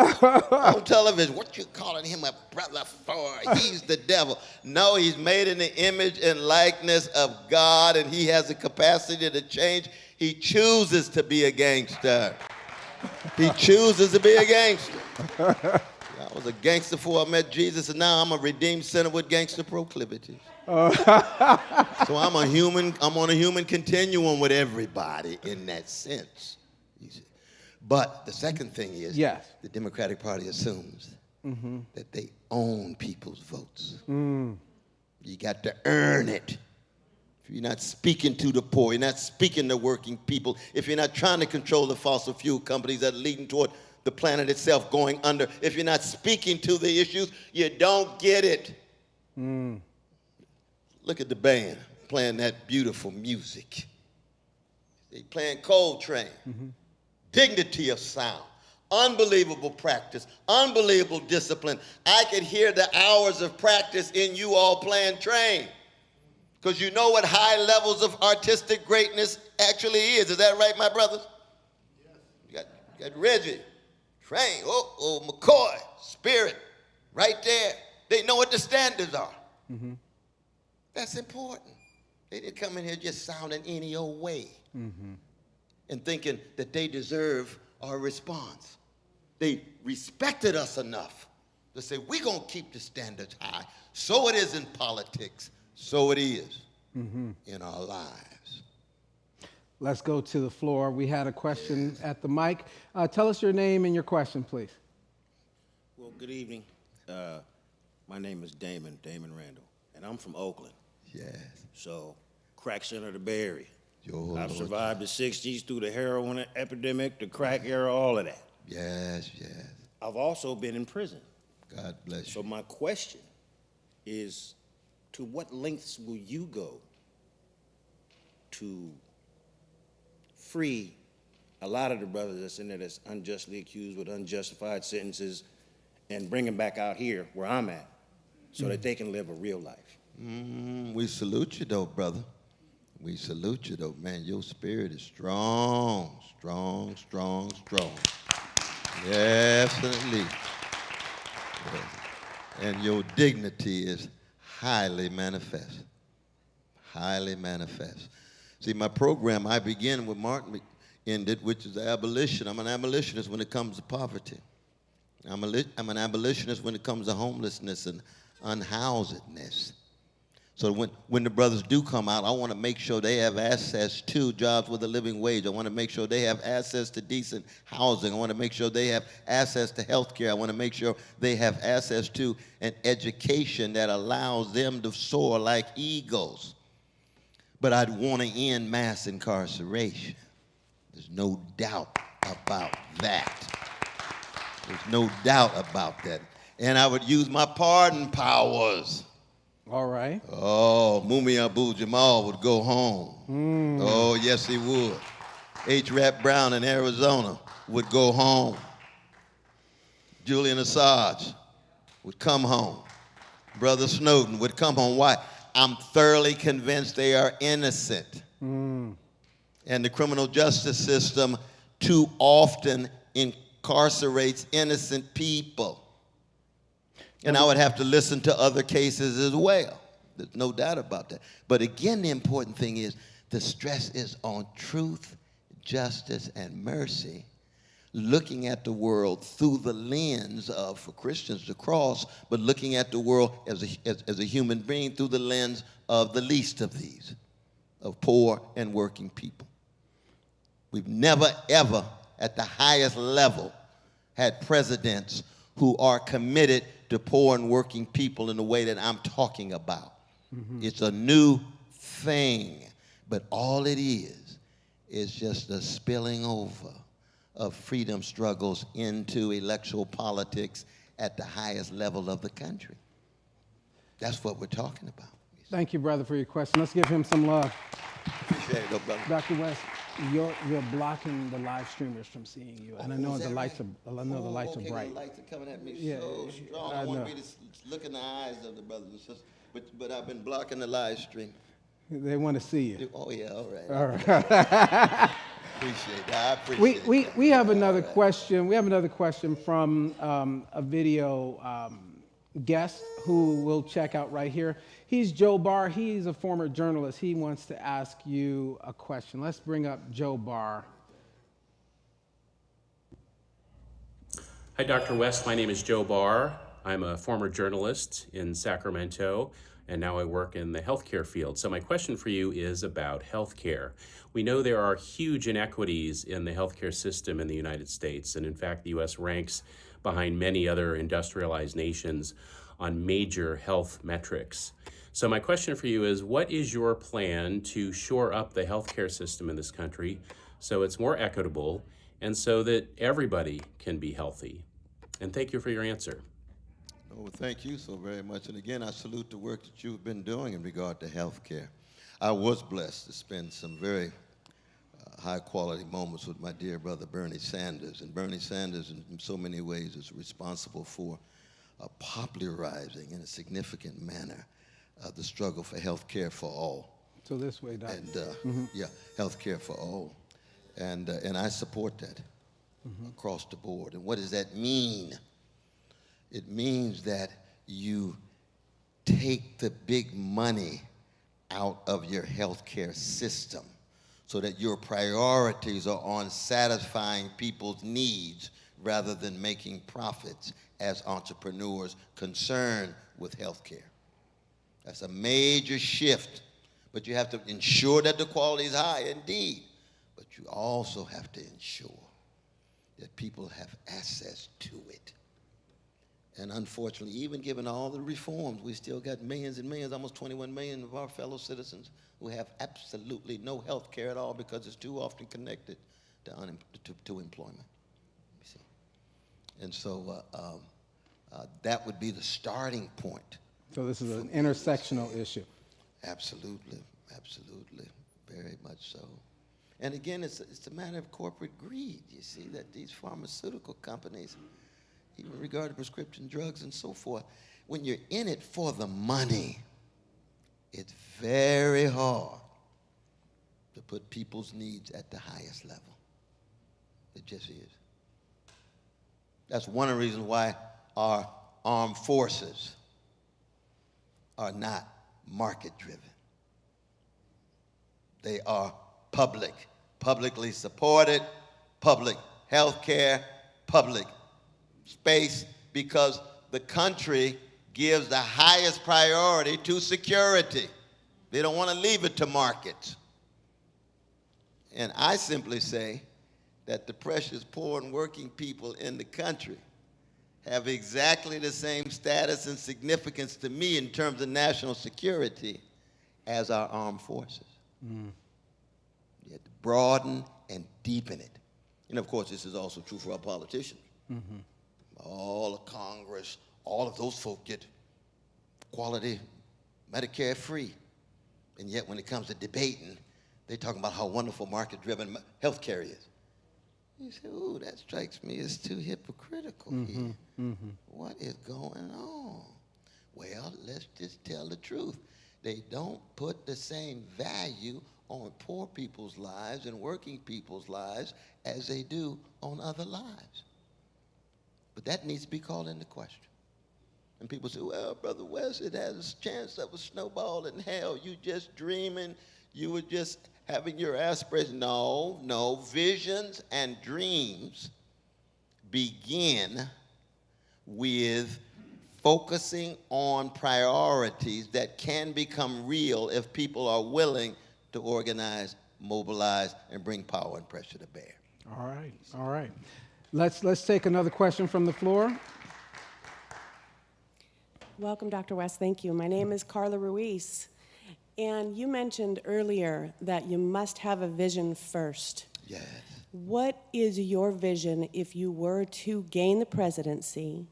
on television. What you calling him a brother for? He's the devil. No, he's made in the image and likeness of God, and he has the capacity to change. He chooses to be a gangster. He chooses to be a gangster. I was a gangster before I met Jesus, and now I'm a redeemed sinner with gangster proclivities. So I'm on a human continuum with everybody in that sense. But the second thing is, the Democratic Party assumes that they own people's votes. You got to earn it. If you're not speaking to the poor, you're not speaking to working people, if you're not trying to control the fossil fuel companies that are leading toward the planet itself going under, if you're not speaking to the issues, you don't get it. Look at the band playing that beautiful music. They playing Coltrane. Dignity of sound, unbelievable practice, unbelievable discipline. I could hear the hours of practice in you all playing Train. Because you know what high levels of artistic greatness actually is. Is that right, my brothers? Yes. You got Reggie, Train, McCoy, Spirit, right there. They know what the standards are. That's important. They didn't come in here just sounding any old way and thinking that they deserve our response. They respected us enough to say, we're going to keep the standards high. So it is in politics. So it is in our lives. Let's go to the floor. We had a question at the mic. Tell us your name and your question, please. Well, good evening. My name is Damon Randall, and I'm from Oakland. Yes. So, crack center of the Bay Area. Your I've survived the 60s through the heroin epidemic, the crack era, all of that. Yes, yes. I've also been in prison. God bless you. So my question is, to what lengths will you go to free a lot of the brothers that's in there that's unjustly accused with unjustified sentences and bring them back out here where I'm at so that they can live a real life? We salute you, though, brother. We salute you, though, man. Your spirit is strong, strong, strong, strong. Definitely. Yes. And your dignity is highly manifest. Highly manifest. See, my program, I begin with Martin ended, which is abolition. I'm an abolitionist when it comes to poverty. I'm an abolitionist when it comes to homelessness and unhousedness. So when the brothers do come out, I want to make sure they have access to jobs with a living wage. I want to make sure they have access to decent housing. I want to make sure they have access to health care. I want to make sure they have access to an education that allows them to soar like eagles. But I'd want to end mass incarceration. There's no doubt about that. There's no doubt about that. And I would use my pardon powers. All right. Oh, Mumi Abu-Jamal would go home. Oh, yes, he would. H. Rap Brown in Arizona would go home. Julian Assange would come home. Brother Snowden would come home. Why? I'm thoroughly convinced they are innocent. And the criminal justice system too often incarcerates innocent people. And I would have to listen to other cases as well. There's no doubt about that. But again, the important thing is the stress is on truth, justice, and mercy, looking at the world through the lens of, for Christians, the cross, but looking at the world as a human being through the lens of the least of these, of poor and working people. We've never, ever, at the highest level, had presidents who are committed to poor and working people in the way that I'm talking about. It's a new thing, but all it is just a spilling over of freedom struggles into electoral politics at the highest level of the country. That's what we're talking about. Thank you, brother, for your question. Let's give him some love. Appreciate it, though, brother. Dr. West, you're blocking the live streamers from seeing you, and I know the lights are bright. The lights are coming at me Yeah, so strong. I want me to look in the eyes of the brothers and sisters, but I've been blocking the live stream. They want to see you. Oh yeah, all right. All right. Appreciate that. I appreciate that. We have another question. We have another question from a video guest who we'll check out right here. He's Joe Barr. He's a former journalist. He wants to ask you a question. Let's bring up Joe Barr. Hi, Dr. West. My name is Joe Barr. I'm a former journalist in Sacramento, and now I work in the healthcare field. So my question for you is about healthcare. We know there are huge inequities in the healthcare system in the United States, and in fact, the U.S. ranks behind many other industrialized nations on major health metrics. So my question for you is, what is your plan to shore up the healthcare system in this country so it's more equitable and so that everybody can be healthy? And thank you for your answer. Well, thank you so very much. And again, I salute the work that you've been doing in regard to health care. I was blessed to spend some very high-quality moments with my dear brother Bernie Sanders. And Bernie Sanders, in so many ways, is responsible for popularizing in a significant manner the struggle for health care for all. So this way, Doctor. And yeah, health care for all. And I support that across the board. And what does that mean? It means that you take the big money out of your healthcare system so that your priorities are on satisfying people's needs rather than making profits as entrepreneurs concerned with healthcare. That's a major shift, but you have to ensure that the quality is high, indeed, but you also have to ensure that people have access to it. And unfortunately, even given all the reforms, we still got millions and millions, almost 21 million of our fellow citizens who have absolutely no health care at all because it's too often connected to employment. You see? And so that would be the starting point. So this is an intersectional issue. Absolutely, absolutely, very much so. And again, it's a matter of corporate greed. You see that these pharmaceutical companies, even regarding prescription drugs and so forth, when you're in it for the money, it's very hard to put people's needs at the highest level. It just is. That's one of the reasons why our armed forces are not market-driven. They are publicly supported, public health care, public space, because the country gives the highest priority to security. They don't want to leave it to markets. And I simply say that the precious poor and working people in the country have exactly the same status and significance to me in terms of national security as our armed forces. Mm. You have to broaden and deepen it. And of course, this is also true for our politicians. Mm-hmm. All of Congress, all of those folk get quality Medicare free. And yet when it comes to debating, they talk about how wonderful market-driven health care is. You say, ooh, that strikes me as too hypocritical here. Mm-hmm. What is going on? Well, let's just tell the truth. They don't put the same value on poor people's lives and working people's lives as they do on other lives. But that needs to be called into question. And people say, well, Brother West, it has a chance of a snowball in hell. You just dreaming. You were just having your aspirations. No. Visions and dreams begin with focusing on priorities that can become real if people are willing to organize, mobilize, and bring power and pressure to bear. All right. Let's take another question from the floor. Welcome, Dr. West. Thank you. My name is Carla Ruiz. And you mentioned earlier that you must have a vision first. Yes. What is your vision if you were to gain the presidency,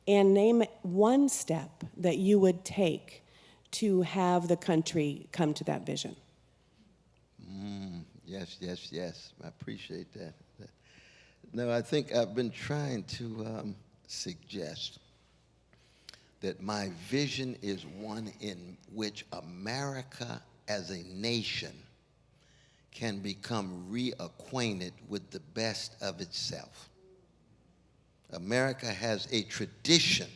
and name one step that you would take to have the country come to that vision? Yes. I appreciate that. No, I think I've been trying to suggest that my vision is one in which America as a nation can become reacquainted with the best of itself. America has a tradition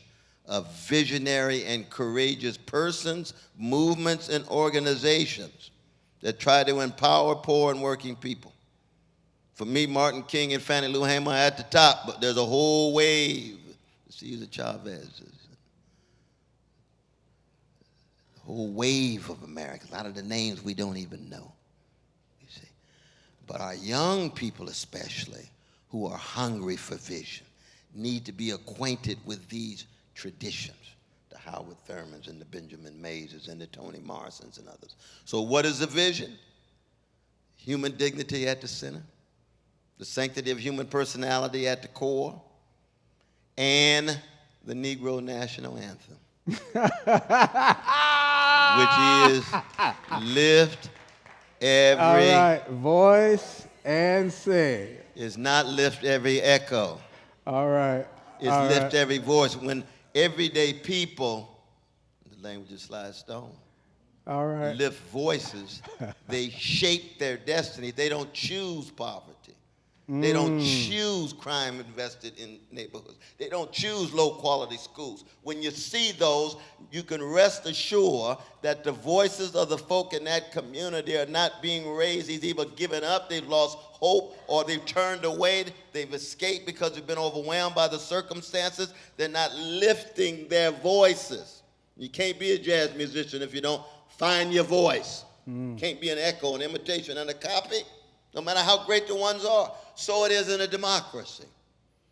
of visionary and courageous persons, movements, and organizations that try to empower poor and working people. For me, Martin King and Fannie Lou Hamer are at the top, but there's a whole wave. Cesar Chavez, a whole wave of Americans. A lot of the names we don't even know, you see. But our young people especially, who are hungry for vision, need to be acquainted with these traditions, the Howard Thurmans and the Benjamin Mazes and the Toni Morrisons and others. So what is the vision? Human dignity at the center, the sanctity of human personality at the core, and the Negro National Anthem, which is lift every... All right, voice and sing. It's not lift every echo. All right. It's lift every voice. When everyday people, the language of Sly Stone, lift voices, they shape their destiny. They don't choose poverty. They don't choose crime invested in neighborhoods. They don't choose low-quality schools. When you see those, you can rest assured that the voices of the folk in that community are not being raised. He's either given up, they've lost hope, or they've turned away, they've escaped because they've been overwhelmed by the circumstances. They're not lifting their voices. You can't be a jazz musician if you don't find your voice. Can't be an echo, an imitation, and a copy, no matter how great the ones are. So it is in a democracy.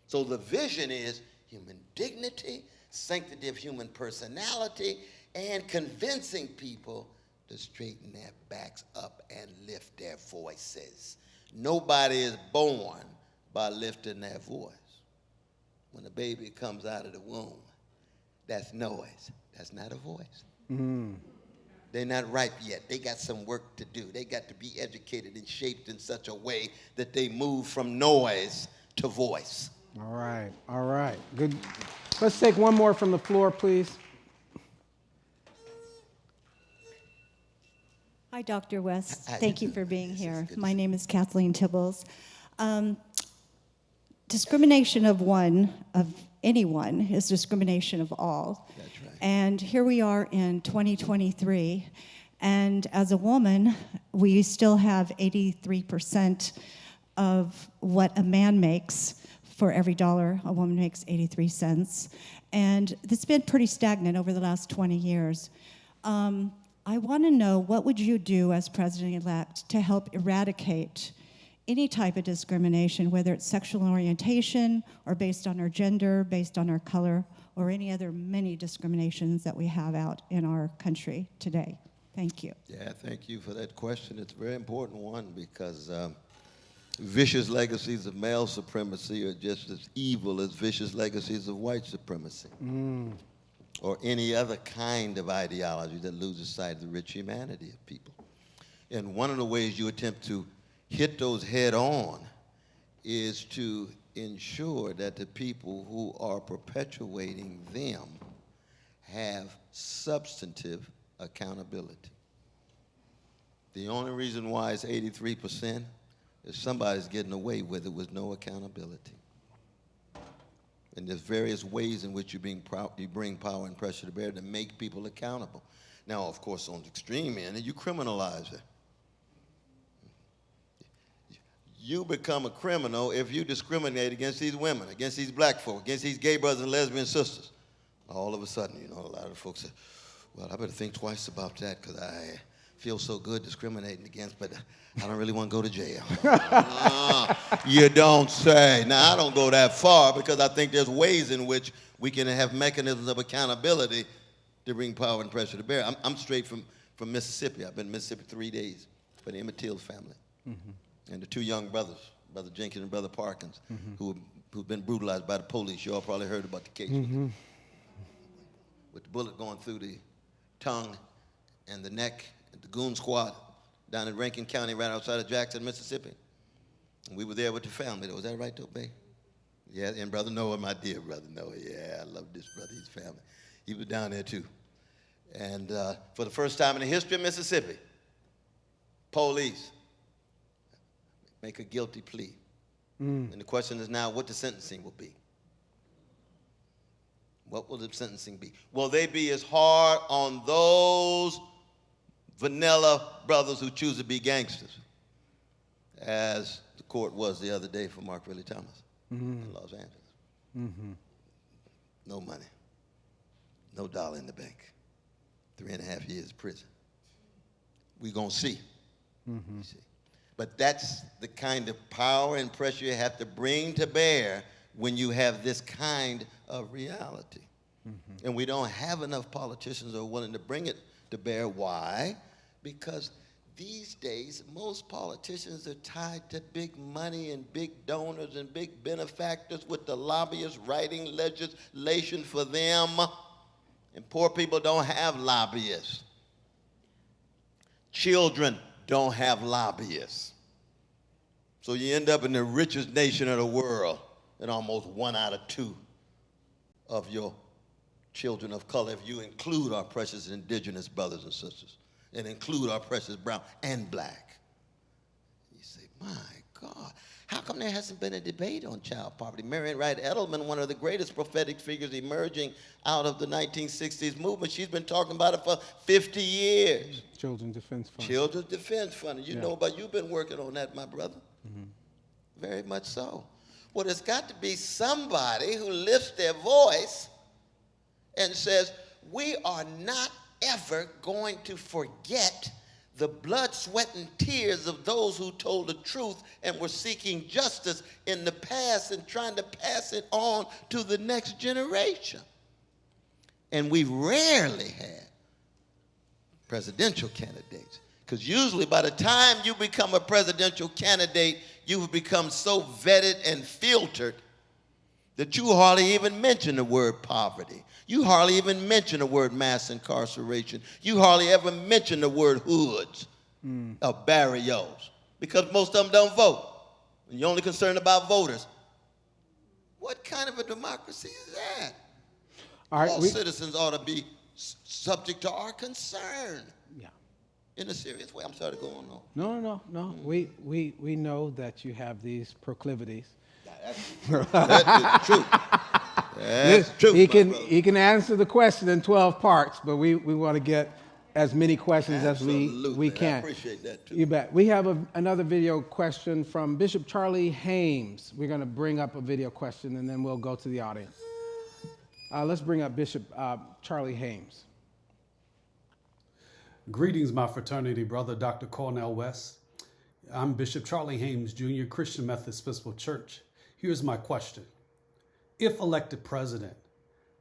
So the vision is human dignity, sanctity of human personality, and convincing people to straighten their backs up and lift their voices. Nobody is born by lifting their voice. When a baby comes out of the womb, that's noise. That's not a voice. They're not ripe yet. They got some work to do. They got to be educated and shaped in such a way that they move from noise to voice. All right, good. Let's take one more from the floor, please. Hi, Dr. West. Hi. Thank you for being here. My name is Kathleen Tibbles. Discrimination of anyone is discrimination of all. That's right. And here we are in 2023, and as a woman, we still have 83% of what a man makes. For every dollar, a woman makes 83 cents. And it's been pretty stagnant over the last 20 years. I want to know, what would you do as president-elect to help eradicate any type of discrimination, whether it's sexual orientation or based on our gender, based on our color, or any other many discriminations that we have out in our country today? Thank you. Yeah, thank you for that question. It's a very important one because vicious legacies of male supremacy are just as evil as vicious legacies of white supremacy or any other kind of ideology that loses sight of the rich humanity of people. And one of the ways you attempt to hit those head on is to ensure that the people who are perpetuating them have substantive accountability. The only reason why it's 83% is somebody's getting away with it with no accountability. And there's various ways in which you bring power and pressure to bear to make people accountable. Now, of course, on the extreme end, you criminalize it. You become a criminal if you discriminate against these women, against these black folk, against these gay brothers and lesbian sisters. All of a sudden, a lot of folks say, well, I better think twice about that because I feel so good discriminating against, but I don't really want to go to jail. You don't say. Now, I don't go that far because I think there's ways in which we can have mechanisms of accountability to bring power and pressure to bear. I'm straight from Mississippi. I've been in Mississippi 3 days for the Emmett Till family. And the two young brothers, Brother Jenkins and Brother Parkins, who've been brutalized by the police. You all probably heard about the case. With the bullet going through the tongue and the neck, at the goon squad down in Rankin County right outside of Jackson, Mississippi. And we were there with the family. Was that right, though, babe? Yeah, and Brother Noah, my dear Brother Noah. Yeah, I love this brother, his family. He was down there, too. And for the first time in the history of Mississippi, police make a guilty plea. And the question is now what the sentencing will be. What will the sentencing be? Will they be as hard on those vanilla brothers who choose to be gangsters as the court was the other day for Mark Riley Thomas in Los Angeles? No money, no dollar in the bank, 3.5 years prison. We're going to see. See. But that's the kind of power and pressure you have to bring to bear when you have this kind of reality. And we don't have enough politicians who are willing to bring it to bear. Why? Because these days, most politicians are tied to big money and big donors and big benefactors with the lobbyists writing legislation for them. And poor people don't have lobbyists. Children don't have lobbyists. So you end up in the richest nation of the world, and almost 1 out of 2 of your children of color, if you include our precious indigenous brothers and sisters, and include our precious brown and black. You say, my God, How come there hasn't been a debate on child poverty? Marian Wright Edelman, one of the greatest prophetic figures emerging out of the 1960s movement, she's been talking about it for 50 years. Children's Defense Fund. Children's Defense Fund. You know about, you've been working on that, my brother. Very much so. Well, there's got to be somebody who lifts their voice and says, we are not ever going to forget the blood, sweat, and tears of those who told the truth and were seeking justice in the past and trying to pass it on to the next generation. And we rarely had presidential candidates, because usually by the time you become a presidential candidate, you have become so vetted and filtered that you hardly even mention the word poverty. You hardly even mention the word mass incarceration. You hardly ever mention the word hoods or barrios, because most of them don't vote. And you're only concerned about voters. What kind of a democracy is that? All citizens ought to be subject to our concern. Yeah. In a serious way. I'm sorry to go on. No. We know that you have these proclivities. That's true. That's true. He can answer the question in 12 parts, but we want to get as many questions as we can. I appreciate that too. You bet. We have another video question from Bishop Charlie Hames. We're going to bring up a video question and then we'll go to the audience. Let's bring up Bishop Charlie Hames. Greetings, my fraternity brother, Dr. Cornel West. I'm Bishop Charlie Hames, Jr., Christian Methodist Episcopal Church. Here's my question. If elected president,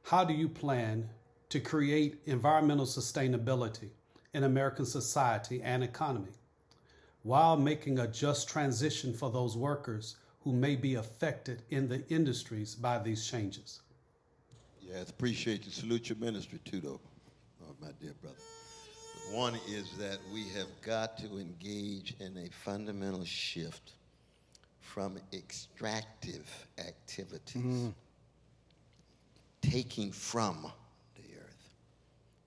how do you plan to create environmental sustainability in American society and economy while making a just transition for those workers who may be affected in the industries by these changes? Yes, appreciate you. Salute your ministry too, though, my dear brother. One is that we have got to engage in a fundamental shift from extractive activities, taking from the earth.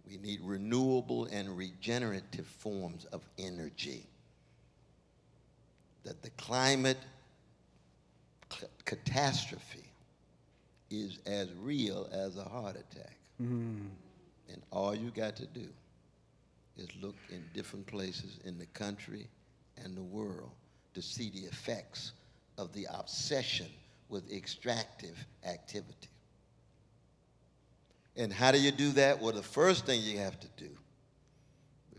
We need renewable and regenerative forms of energy. That the climate catastrophe is as real as a heart attack. And all you got to do is look in different places in the country and the world to see the effects of the obsession with extractive activity. And how do you do that? Well, the first thing you have to do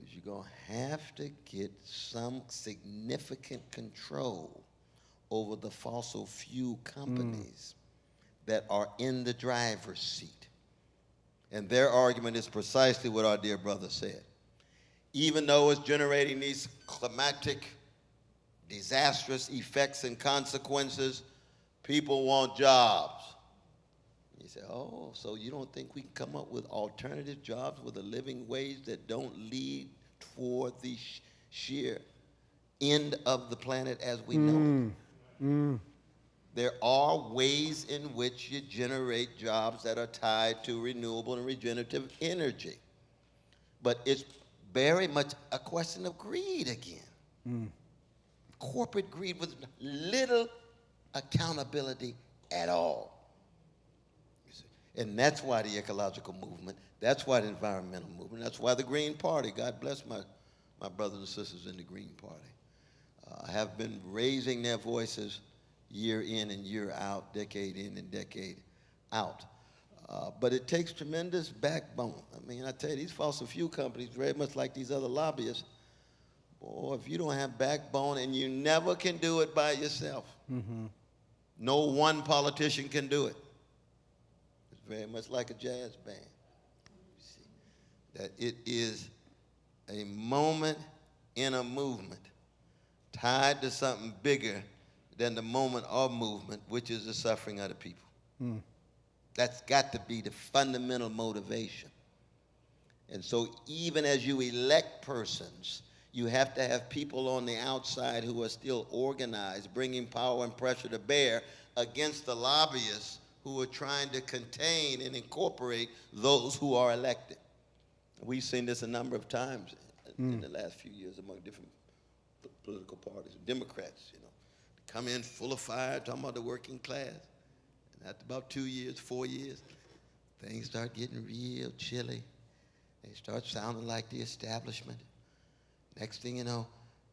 is you're going to have to get some significant control over the fossil fuel companies that are in the driver's seat. And their argument is precisely what our dear brother said. Even though it's generating these climatic, disastrous effects and consequences, people want jobs. You say, oh, so you don't think we can come up with alternative jobs with a living wage that don't lead toward the sheer end of the planet as we know it? There are ways in which you generate jobs that are tied to renewable and regenerative energy. But it's very much a question of greed again. Corporate greed with little accountability at all. You see? And that's why the ecological movement, that's why the environmental movement, that's why the Green Party, God bless my brothers and sisters in the Green Party, have been raising their voices year in and year out, decade in and decade out. But it takes tremendous backbone. I mean, I tell you, these fossil fuel companies, very much like these other lobbyists, boy, if you don't have backbone, and you never can do it by yourself. No one politician can do it. It's very much like a jazz band. You see, that it is a moment in a movement tied to something bigger than the moment of movement, which is the suffering of the people. That's got to be the fundamental motivation. And so even as you elect persons, you have to have people on the outside who are still organized, bringing power and pressure to bear against the lobbyists who are trying to contain and incorporate those who are elected. We've seen this a number of times in the last few years among different political parties, Democrats, you know. come in full of fire, talking about the working class. And after about 2 years, 4 years, things start getting real chilly. They start sounding like the establishment. Next thing you know,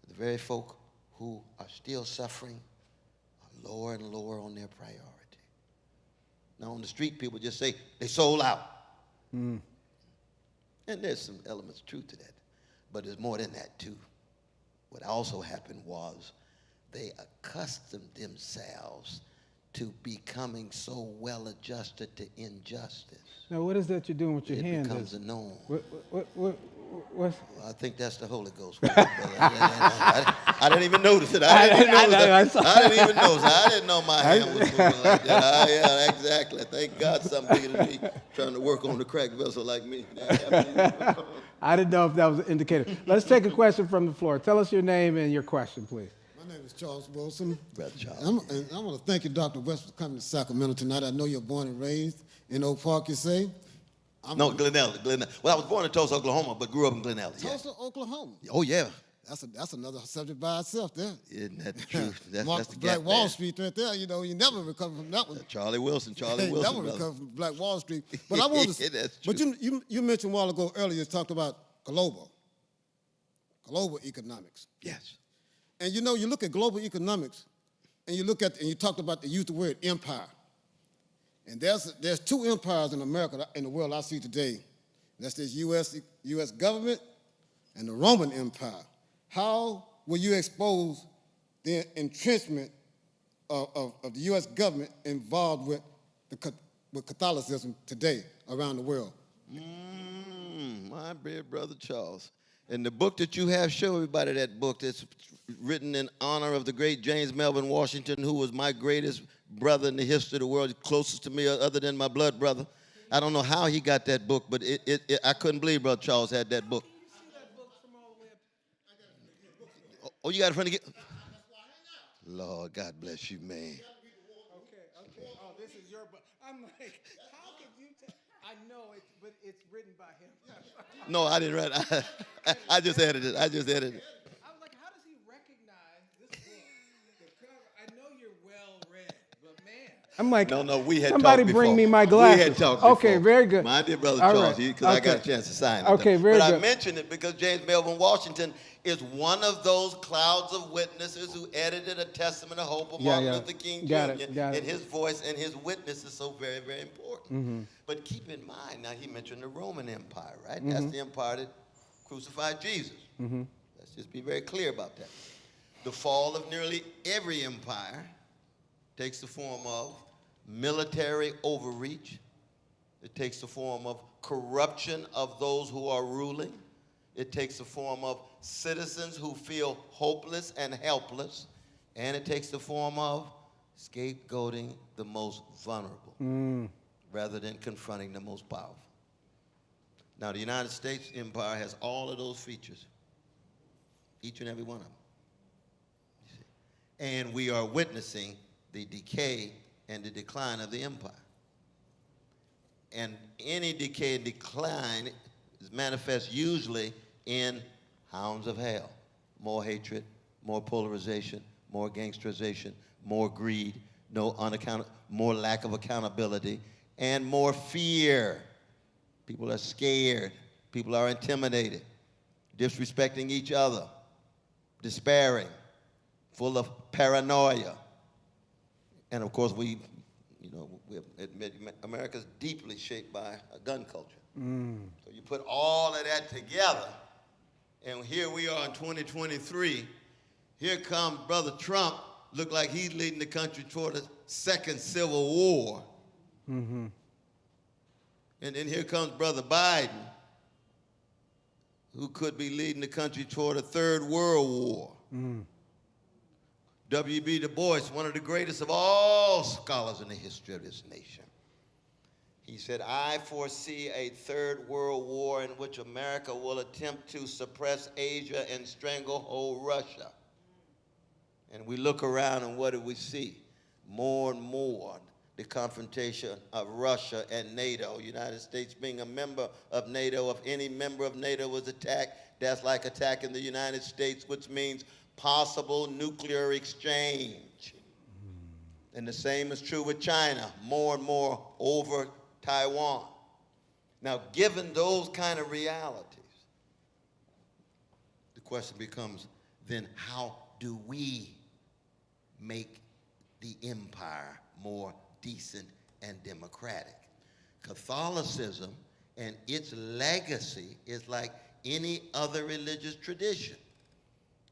the very folk who are still suffering are lower and lower on their priority. Now on the street, people just say, they sold out. And there's some elements of truth to that. But there's more than that too. What also happened was they accustomed themselves to becoming so well adjusted to injustice. Now, what is that you're doing with your hand? It becomes a norm. What's I think that's the Holy Ghost. I didn't even notice it. I didn't even notice it. I didn't know my hand was moving like that. Yeah, exactly. Thank God something bigger than me trying to work on the cracked vessel like me. I didn't know if that was an indicator. Let's take a question from the floor. Tell us your name and your question, please. My name is Charles Wilson. Brother Charles. And I want to thank you, Dr. West, for coming to Sacramento tonight. I know you're born and raised in Oak Park, you say? No, Glenelg. Well, I was born in Tulsa, Oklahoma, but grew up in Glenelg. Tulsa, Oklahoma. Oh, yeah. That's another subject by itself there. Isn't that the truth? That's the Black gap Wall there. Street right there, you know, you never recover from that one. Charlie Wilson, Never brother. recover from Black Wall Street. But I want to, That's but true. you mentioned a while ago earlier, you talked about global economics. Yes. And you know, you look at global economics, and you talked about, you used the word empire. And there's two empires in America, in the world I see today. That's this U.S. government and the Roman Empire. How will you expose the entrenchment of the U.S. government involved with Catholicism today around the world? My dear brother Charles. And the book that you have, show everybody that book that's written in honor of the great James Melvin Washington, who was my greatest brother in the history of the world, closest to me other than my blood brother. I don't know how he got that book, but I couldn't believe Brother Charles had that book. Oh, you got it from the... Lord, God bless you, man. Okay. Oh, this is your book. I'm like, how could you I know it, but it's written by him. No, I didn't write it. I just edited it. I was like, how does he recognize this book? The cover. I know you're well read, but man. I'm like, no, we had somebody talked bring before. me my glasses. We had talked before. Okay, very good. My dear brother All Charles, right. because I got a chance to sign it. Okay, very but good. I mentioned it because James Melvin Washington is one of those clouds of witnesses who edited a testament of hope of Martin Luther King Jr. Got it. And his voice and his witness is so very, very important. Mm-hmm. But keep in mind, now he mentioned the Roman Empire, right? Mm-hmm. That's the empire that crucified Jesus. Mm-hmm. Let's just be very clear about that. The fall of nearly every empire takes the form of military overreach. It takes the form of corruption of those who are ruling. It takes the form of citizens who feel hopeless and helpless. And it takes the form of scapegoating the most vulnerable rather than confronting the most powerful. Now, the United States empire has all of those features, each and every one of them. You see. And we are witnessing the decay and the decline of the empire. And any decay and decline is manifest usually in hounds of hell. More hatred, more polarization, more gangsterization, more greed, more lack of accountability, and more fear. People are scared. People are intimidated, disrespecting each other, despairing, full of paranoia. And of course, we admit America's deeply shaped by a gun culture. So you put all of that together, and here we are in 2023. Here comes Brother Trump, look like he's leading the country toward a second civil war. Mm-hmm. And then here comes Brother Biden, who could be leading the country toward a third world war. W.B. Du Bois, one of the greatest of all scholars in the history of this nation. He said, I foresee a third world war in which America will attempt to suppress Asia and stranglehold Russia. And we look around and what do we see? More and more the confrontation of Russia and NATO. United States being a member of NATO, if any member of NATO was attacked, that's like attacking the United States, which means possible nuclear exchange. And the same is true with China, more and more over Taiwan. Now, given those kind of realities, the question becomes, then how do we make the empire more decent and democratic? Catholicism and its legacy is like any other religious tradition.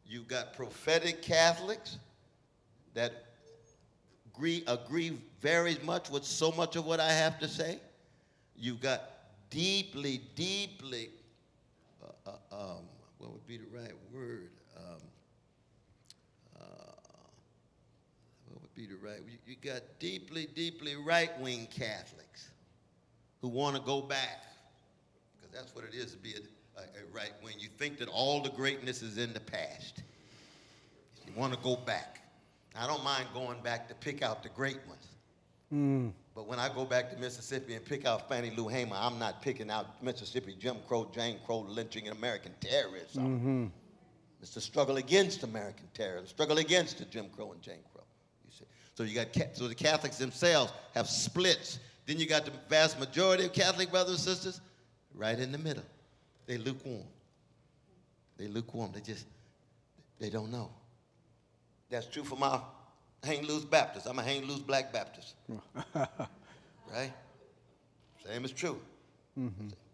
You've got prophetic Catholics that agree very much with so much of what I have to say. You've got deeply, what would be the right word? What would be the right? You got deeply right-wing Catholics who want to go back, because that's what it is to be a right-wing. You think that all the greatness is in the past. You want to go back. I don't mind going back to pick out the great ones. But when I go back to Mississippi and pick out Fannie Lou Hamer, I'm not picking out Mississippi Jim Crow, Jane Crow, lynching, and American terrorism. It's the struggle against American terror, the struggle against the Jim Crow and Jane Crow. You see, so the Catholics themselves have splits. Then you got the vast majority of Catholic brothers and sisters right in the middle. They lukewarm. They lukewarm. They don't know. That's true for my hang loose Baptist. I'm a hang loose black Baptist. Right? Same is true.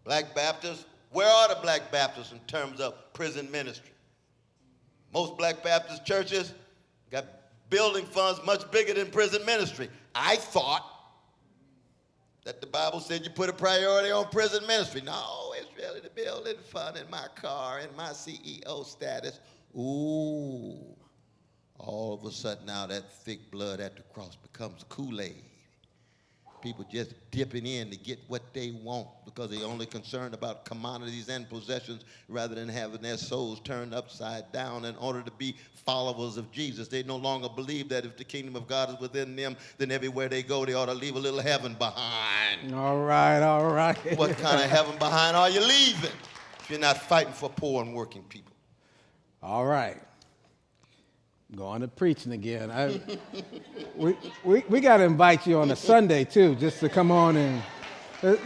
Black Baptists, where are the black Baptists in terms of prison ministry? Most black Baptist churches got building funds much bigger than prison ministry. I thought that the Bible said you put a priority on prison ministry. No, it's really the building fund in my car and my CEO status. Ooh. All of a sudden now that thick blood at the cross becomes Kool-Aid. People just dipping in to get what they want because they're only concerned about commodities and possessions rather than having their souls turned upside down in order to be followers of Jesus. They no longer believe that if the kingdom of God is within them, then everywhere they go, they ought to leave a little heaven behind. All right, all right. What kind of heaven behind are you leaving if you're not fighting for poor and working people? All right. Going to preaching again. We got to invite you on a Sunday, too, just to come on and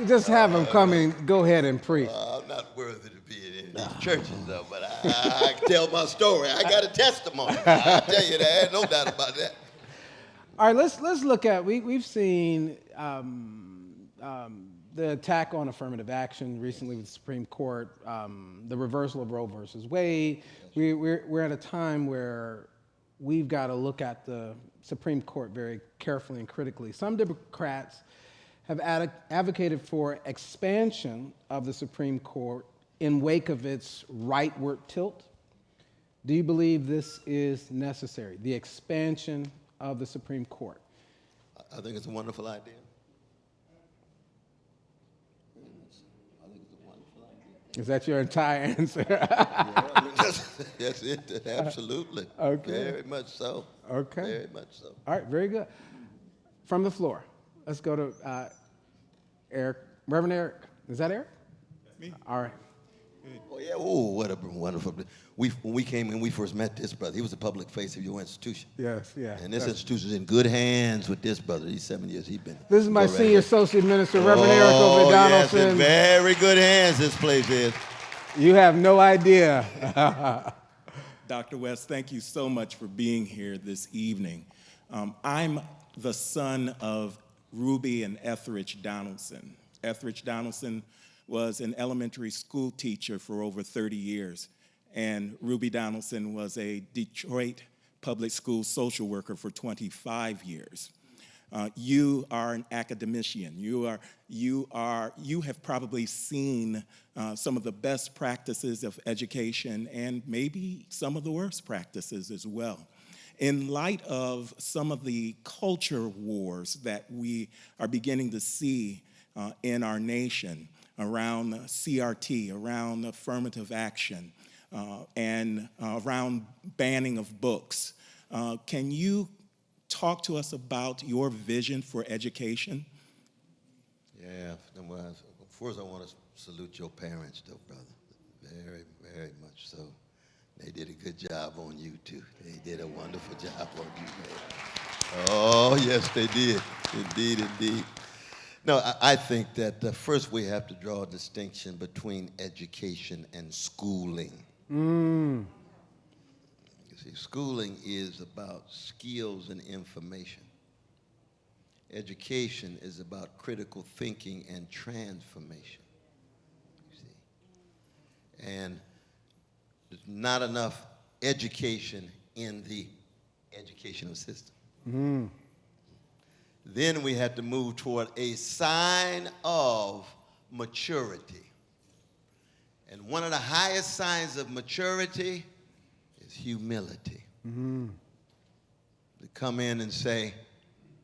just have them come and go ahead and preach. I'm not worthy to be in these churches, though, but I can tell my story. I got a testimony. I'll tell you that. No doubt about that. All right, let's look at, we've seen the attack on affirmative action recently with the Supreme Court, the reversal of Roe versus Wade. We're at a time where we've got to look at the Supreme Court very carefully and critically. Some Democrats have advocated for expansion of the Supreme Court in wake of its rightward tilt. Do you believe this is necessary, the expansion of the Supreme Court? I think it's a wonderful idea. Is that your entire answer? Yeah, I mean, that's it. Absolutely. Okay. Very much so. Okay. Very much so. All right, very good. From the floor, let's go to Eric. Reverend Eric. Is that Eric? That's me. All right. Oh, yeah. Oh, what a wonderful. When we came in, we first met this brother. He was the public face of your institution. Yes, yeah. And this institution is in good hands with this brother. These 7 years he's been. This is my senior associate minister, Reverend Eric over Donaldson. Yes, in very good hands this place is. You have no idea. Dr. West, thank you so much for being here this evening. I'm the son of Ruby and Etheridge Donaldson. Etheridge Donaldson was an elementary school teacher for over 30 years, and Ruby Donaldson was a Detroit public school social worker for 25 years. You are an academician. You have probably seen some of the best practices of education and maybe some of the worst practices as well. In light of some of the culture wars that we are beginning to see in our nation around CRT, around affirmative action, and around banning of books, can you talk to us about your vision for education? Yeah, first I want to salute your parents, though, brother. Very, very much so. They did a good job on you, too. They did a wonderful job on you, man. Oh, yes, they did. Indeed, indeed. No, I think that first we have to draw a distinction between education and schooling. You see, schooling is about skills and information. Education is about critical thinking and transformation. You see, and there's not enough education in the educational system. Then we had to move toward a sign of maturity. And one of the highest signs of maturity is humility. To come in and say,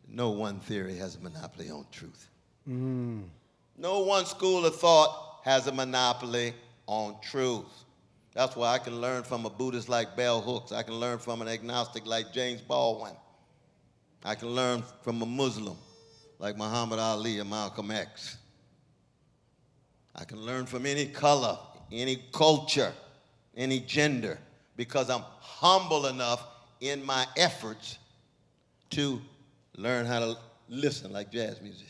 no one theory has a monopoly on truth. No one school of thought has a monopoly on truth. That's why I can learn from a Buddhist like Bell Hooks. I can learn from an agnostic like James Baldwin. I can learn from a Muslim like Muhammad Ali or Malcolm X. I can learn from any color, any culture, any gender, because I'm humble enough in my efforts to learn how to listen like jazz musicians.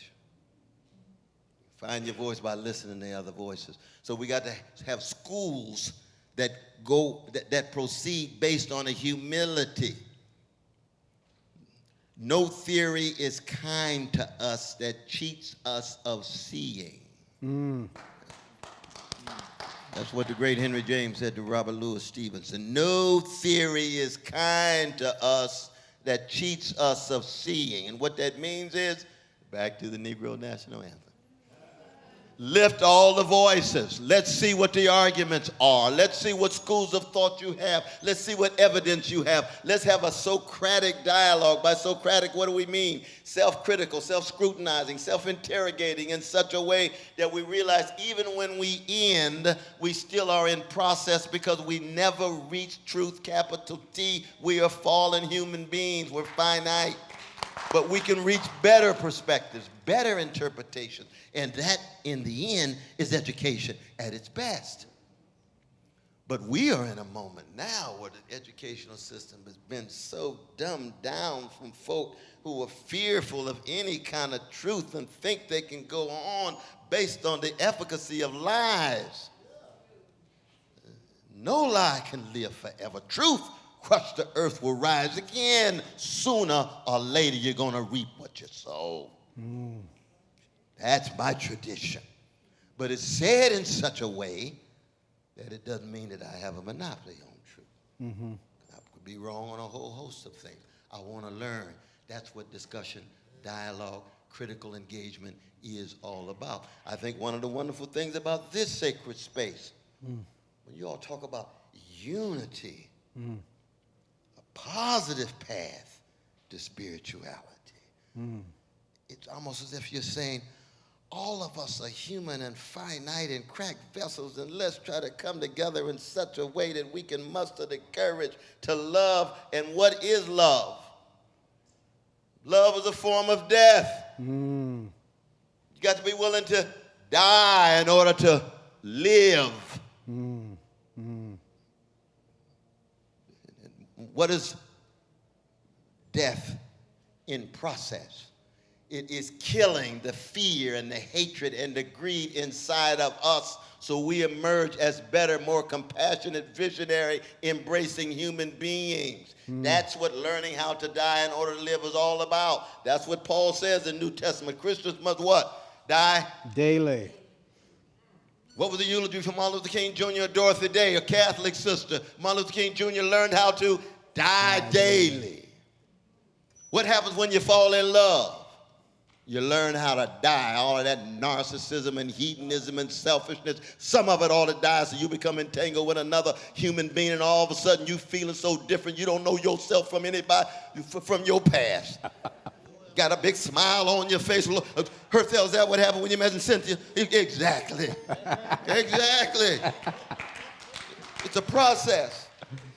Find your voice by listening to other voices. So we got to have schools that proceed based on a humility. No theory is kind to us that cheats us of seeing. That's what the great Henry James said to Robert Louis Stevenson. No theory is kind to us that cheats us of seeing. And what that means is, back to the Negro National Anthem. Lift all the voices. Let's see what the arguments are. Let's see what schools of thought you have. Let's see what evidence you have. Let's have a Socratic dialogue. By Socratic, what do we mean? Self-critical, self-scrutinizing, self-interrogating in such a way that we realize even when we end, we still are in process because we never reach truth, capital T. We are fallen human beings. We're finite. But we can reach better perspectives, better interpretations. And that, in the end, is education at its best. But we are in a moment now where the educational system has been so dumbed down from folk who are fearful of any kind of truth and think they can go on based on the efficacy of lies. No lie can live forever. Truth crushed the earth will rise again. Sooner or later, you're going to reap what you sow. That's my tradition. But it's said in such a way that it doesn't mean that I have a monopoly on truth. I could be wrong on a whole host of things. I want to learn. That's what discussion, dialogue, critical engagement is all about. I think one of the wonderful things about this sacred space, when you all talk about unity, a positive path to spirituality, it's almost as if you're saying, all of us are human and finite and cracked vessels, and let's try to come together in such a way that we can muster the courage to love. And what is love? Love is a form of death. You got to be willing to die in order to live. What is death in process? It is killing the fear and the hatred and the greed inside of us so we emerge as better, more compassionate, visionary, embracing human beings. That's what learning how to die in order to live is all about. That's what Paul says in New Testament. Christians must what? Die daily. What was the eulogy from Martin Luther King Jr. or Dorothy Day, a Catholic sister? Martin Luther King Jr. learned how to die daily. What happens when you fall in love? You learn how to die. All of that narcissism and hedonism and selfishness, some of it ought to die so you become entangled with another human being, and all of a sudden you feeling so different you don't know yourself from anybody, from your past. Got a big smile on your face. Herthel, is that what happened when you met Cynthia? Exactly. Exactly. It's a process.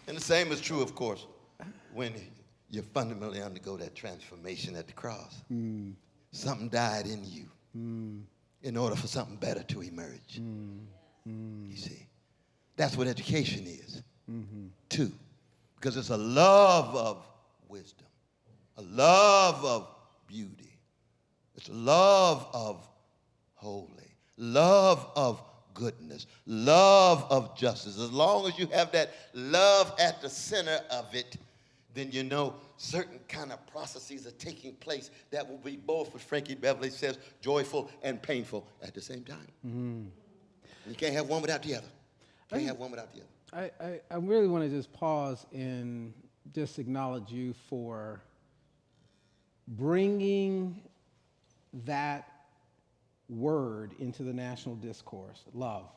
And the same is true, of course, when you fundamentally undergo that transformation at the cross. Something died in you in order for something better to emerge. You see, that's what education is. Two, because it's a love of wisdom, a love of beauty. It's a love of holy, love of goodness, love of justice. As long as you have that love at the center of it, then you know certain kind of processes are taking place that will be both, as Frankie Beverly says, joyful and painful at the same time. You can't have one without the other. Can't have one without the other. I really want to just pause and just acknowledge you for bringing that word into the national discourse, love.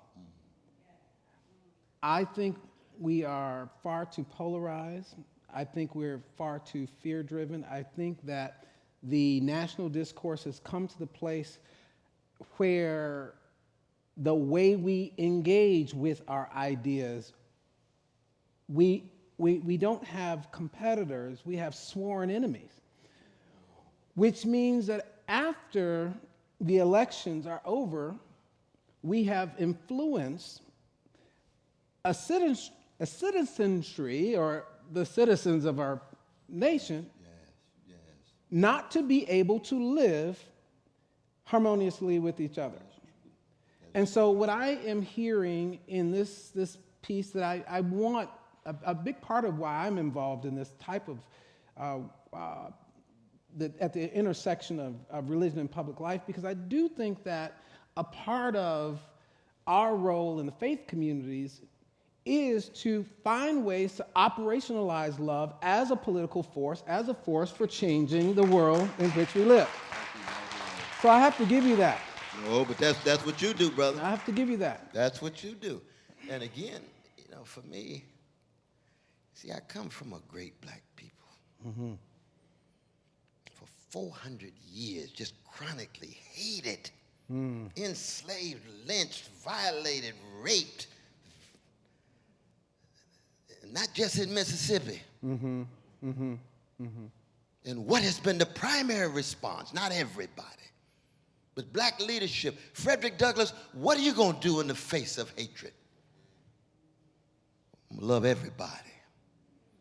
I think we are far too polarized. I think we're far too fear-driven. I think that the national discourse has come to the place where the way we engage with our ideas, we don't have competitors, we have sworn enemies, which means that after the elections are over, we have influenced a citizenry, or the citizens of our nation, not to be able to live harmoniously with each other. And so what I am hearing in this piece that I want, a big part of why I'm involved in this type of, at the intersection of religion and public life, because I do think that a part of our role in the faith communities is to find ways to operationalize love as a political force, as a force for changing the world in which we live. So I have to give you that. No, but that's what you do, brother. I have to give you that. That's what you do. And again, you know, for me, see, I come from a great black people. For 400 years, just chronically hated, enslaved, lynched, violated, raped. Not just in Mississippi. And what has been the primary response? Not everybody, but black leadership. Frederick Douglass, what are you going to do in the face of hatred? I'm gonna love everybody.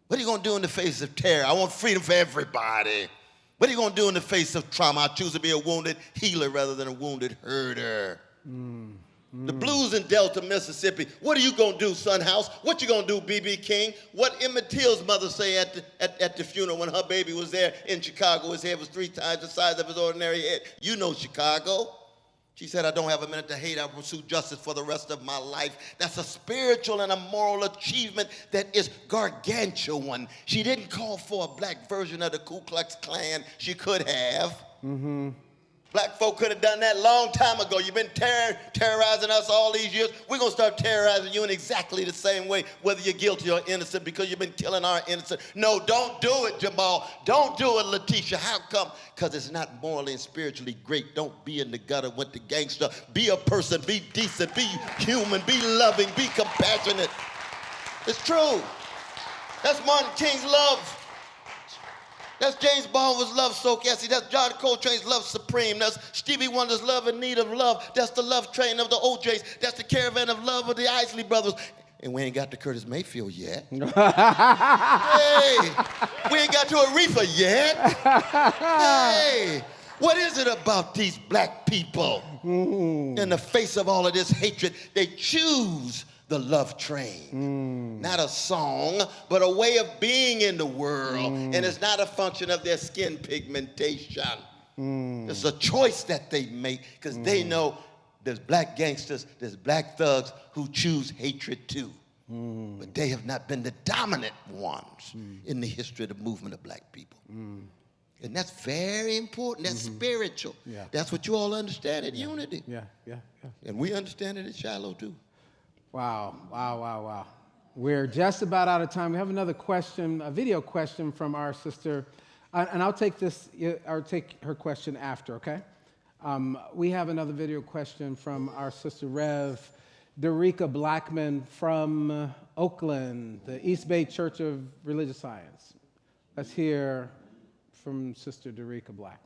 What are you going to do in the face of terror? I want freedom for everybody. What are you going to do in the face of trauma? I choose to be a wounded healer rather than a wounded herder. The blues in Delta, Mississippi. What are you going to do, Son House? What you going to do, B.B. King? What Emmett Till's mother say at the funeral when her baby was there in Chicago? His head was 3 times the size of his ordinary head. You know Chicago. She said, I don't have a minute to hate. I will pursue justice for the rest of my life. That's a spiritual and a moral achievement that is gargantuan. She didn't call for a black version of the Ku Klux Klan. She could have. Black folk could have done that a long time ago. You've been terrorizing us all these years. We're going to start terrorizing you in exactly the same way, whether you're guilty or innocent, because you've been killing our innocent. No, don't do it, Jamal. Don't do it, Letitia. How come? Because it's not morally and spiritually great. Don't be in the gutter with the gangster. Be a person. Be decent. Be human. Be loving. Be compassionate. It's true. That's Martin King's love. That's James Baldwin's Love So Cassie. That's John Coltrane's Love Supreme. That's Stevie Wonder's Love in Need of Love. That's the Love Train of the OJs. That's the Caravan of Love of the Isley Brothers. And we ain't got to Curtis Mayfield yet. Hey, we ain't got to Aretha yet. Hey, what is it about these black people? In the face of all of this hatred, they choose the love train. Not a song, but a way of being in the world. And it's not a function of their skin pigmentation. It's a choice that they make because they know there's black gangsters, there's black thugs who choose hatred too. But they have not been the dominant ones in the history of the movement of black people. And that's very important. That's spiritual. That's what you all understand at Unity. And we understand it at Shiloh too. Wow. We're just about out of time. We have another question, a video question from our sister, and I'll take her question after, okay? We have another video question from our sister Rev. Derica Blackman from Oakland, the East Bay Church of Religious Science. Let's hear from Sister Derica Black.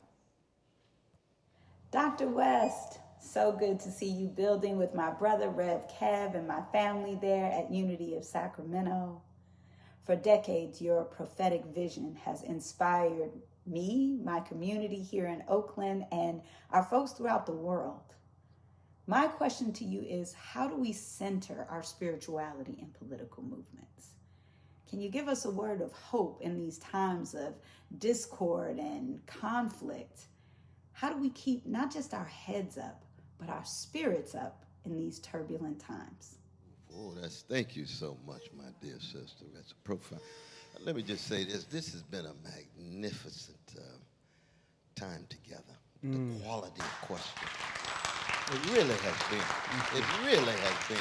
Dr. West, So good to see you building with my brother, Rev Kev, and my family there at Unity of Sacramento. For decades, your prophetic vision has inspired me, my community here in Oakland, and our folks throughout the world. My question to you is, how do we center our spirituality in political movements? Can you give us a word of hope in these times of discord and conflict? How do we keep not just our heads up, but our spirits up in these turbulent times? Oh, thank you so much, my dear sister. That's profound. Let me just say this. This has been a magnificent time together. The quality of question. It really has been. It really has been.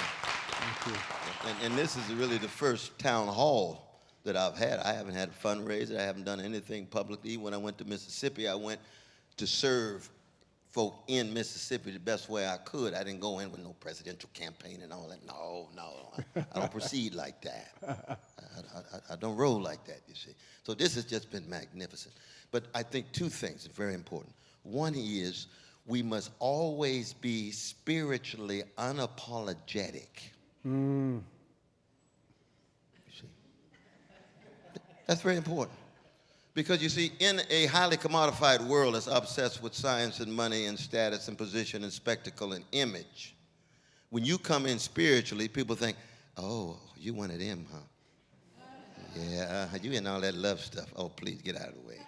And this is really the first town hall that I've had. I haven't had a fundraiser. I haven't done anything publicly. When I went to Mississippi, I went to serve folk in Mississippi the best way I could. I didn't go in with no presidential campaign and all that. No. I don't proceed like that. I don't roll like that, you see. So this has just been magnificent. But I think two things are very important. One is we must always be spiritually unapologetic. You see. That's very important. Because you see, in a highly commodified world that's obsessed with science and money and status and position and spectacle and image, when you come in spiritually, people think, oh, you one of them, huh? Yeah, you in all that love stuff. Oh, please get out of the way.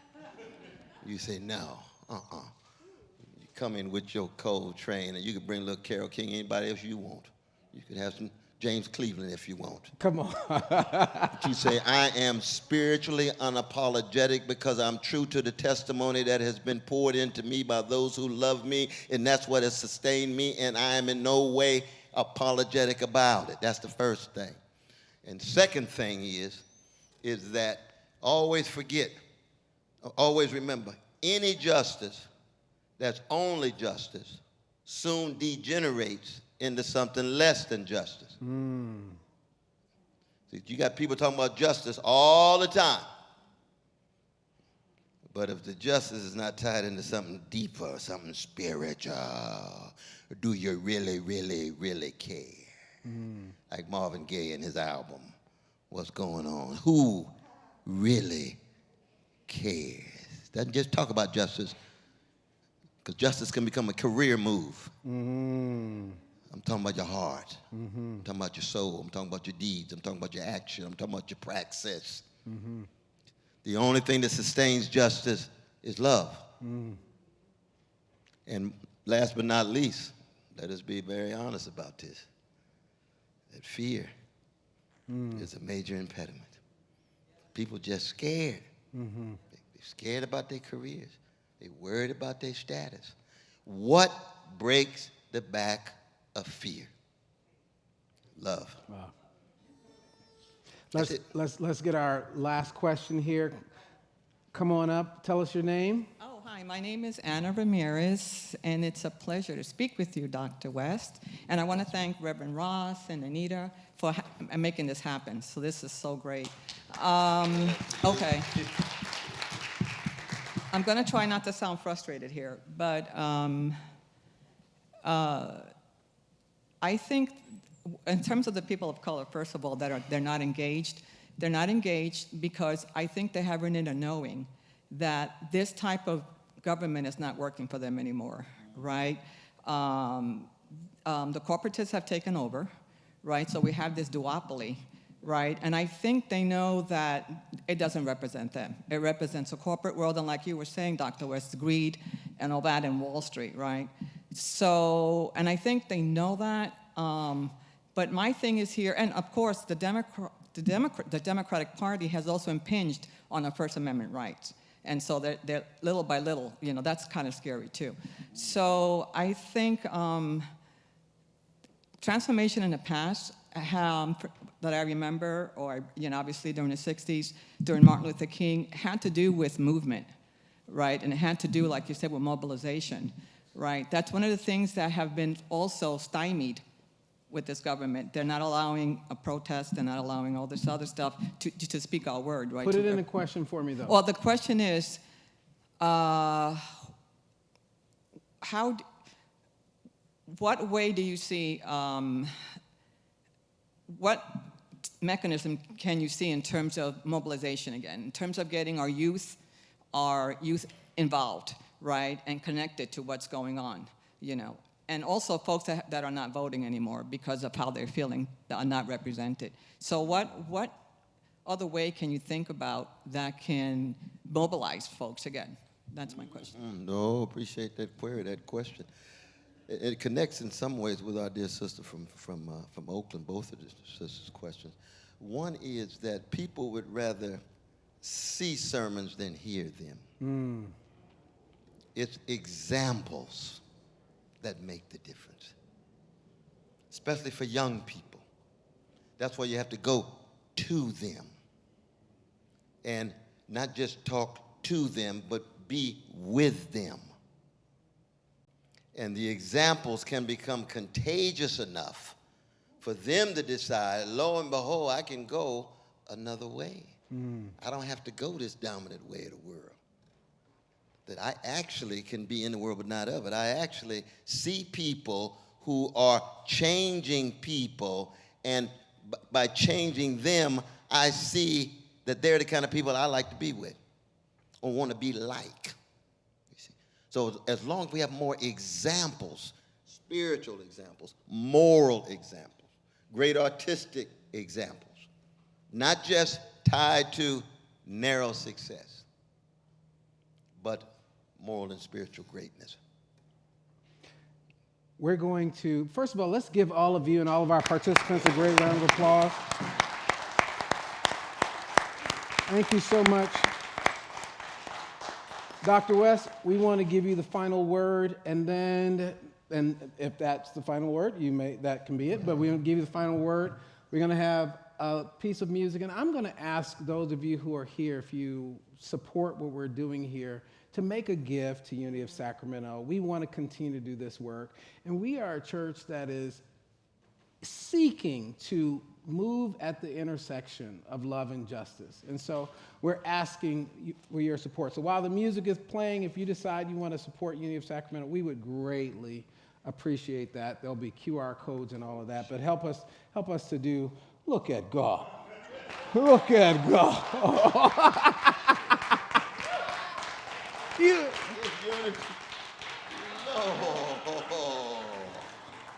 You say, no, You come in with your cold train, and you can bring little Carole King, anybody else you want. You could have some James Cleveland if you want. Come on. But you say, I am spiritually unapologetic because I'm true to the testimony that has been poured into me by those who love me, and that's what has sustained me, and I am in no way apologetic about it. That's the first thing. And second thing is that always remember, any justice that's only justice soon degenerates into something less than justice. See, you got people talking about justice all the time. But if the justice is not tied into something deeper, something spiritual, do you really, really, really care? Like Marvin Gaye in his album, What's Going On? Who really cares? Doesn't just talk about justice, because justice can become a career move. I'm talking about your heart. I'm talking about your soul. I'm talking about your deeds. I'm talking about your action. I'm talking about your praxis. The only thing that sustains justice is love. And last but not least, let us be very honest about this, that fear is a major impediment. People just scared. They're scared about their careers. They're worried about their status. What breaks the back of fear? Love. Wow. Let's get our last question here. Come on up. Tell us your name. Oh, hi. My name is Anna Ramirez, and it's a pleasure to speak with you, Dr. West. And I want to thank Reverend Ross and Anita for making this happen. So this is so great. Okay. I'm going to try not to sound frustrated here, but I think in terms of the people of color, first of all, they're not engaged. They're not engaged because I think they have in it a knowing that this type of government is not working for them anymore, right? The corporatists have taken over, right? So we have this duopoly, right? And I think they know that it doesn't represent them. It represents a corporate world, and like you were saying, Dr. West, greed and all that in Wall Street, right? So, and I think they know that. But my thing is here, and of course, the Democratic Party has also impinged on our First Amendment rights. And so they're little by little, that's kind of scary too. So I think transformation in the past that I remember, or obviously during the 60s, during Martin Luther King, had to do with movement, right? And it had to do, like you said, with mobilization, right? That's one of the things that have been also stymied with this government. They're not allowing a protest, they're not allowing all this other stuff to speak our word, right? Put it in a question for me, though. Well, the question is, what way do you see, what mechanism can you see in terms of mobilization again, in terms of getting our youth involved, right, and connected to what's going on, you know, and also folks that are not voting anymore because of how they're feeling, that are not represented. So what other way can you think about that can mobilize folks again? That's my question. No, appreciate that query, that question. It connects in some ways with our dear sister from Oakland, both of the sisters' questions. One is that people would rather see sermons than hear them. It's examples that make the difference, especially for young people. That's why you have to go to them and not just talk to them, but be with them. And the examples can become contagious enough for them to decide, lo and behold, I can go another way. I don't have to go this dominant way of the world. That I actually can be in the world but not of it. I actually see people who are changing people, and by changing them, I see that they're the kind of people I like to be with or want to be like. So as long as we have more examples, spiritual examples, moral examples, great artistic examples, not just tied to narrow success, but moral and spiritual greatness. We're going to, first of all, let's give all of you and all of our participants a great round of applause. Thank you so much. Dr. West, we want to give you the final word, and if that's the final word, that can be it, but we're going to give you the final word. We're going to have a piece of music, and I'm going to ask those of you who are here, if you support what we're doing here, to make a gift to Unity of Sacramento. We want to continue to do this work, and we are a church that is seeking to move at the intersection of love and justice. And so we're asking for your support. So while the music is playing, if you decide you want to support Unity of Sacramento, we would greatly appreciate that. There'll be QR codes and all of that, but help us to do, look at God. Look at God.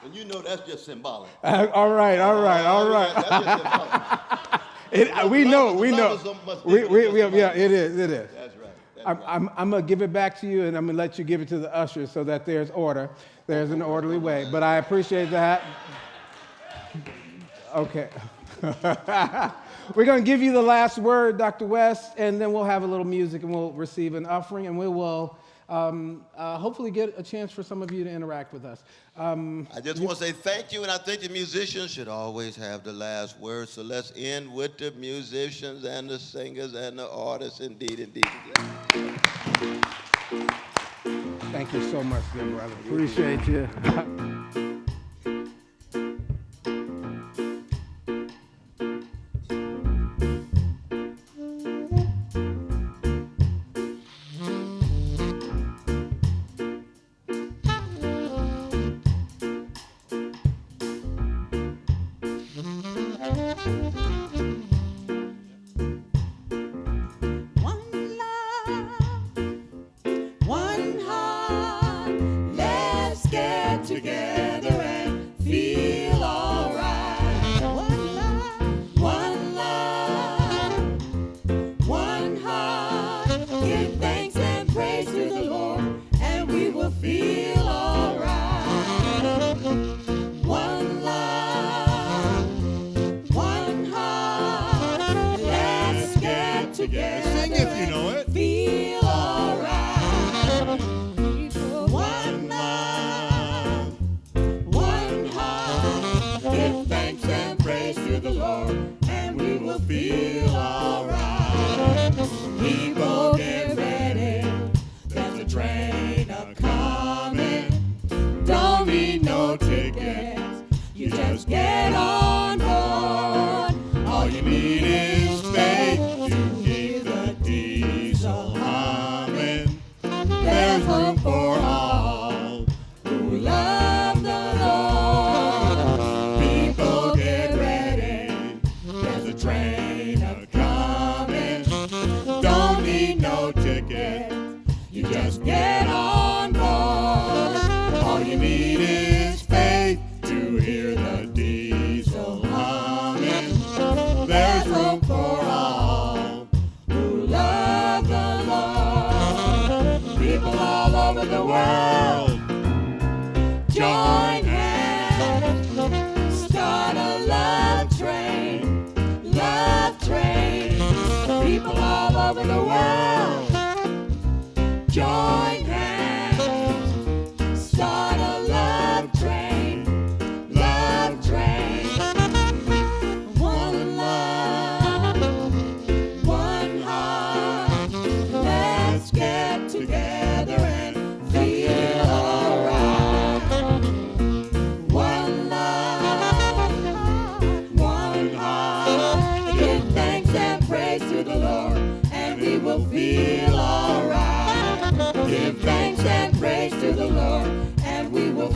And you know that's just symbolic. All right. That's just symbolic. We know. Yeah, it is. That's right. I'm going to give it back to you, and I'm going to let you give it to the ushers so that there's order. There's an orderly way. But I appreciate that. Okay. We're going to give you the last word, Dr. West, and then we'll have a little music, and we'll receive an offering, and we will hopefully get a chance for some of you to interact with us. I just want to say thank you, and I think the musicians should always have the last word. So let's end with the musicians and the singers and the artists. Indeed. Thank you so much, dear brother. Appreciate you. There's room for all who love the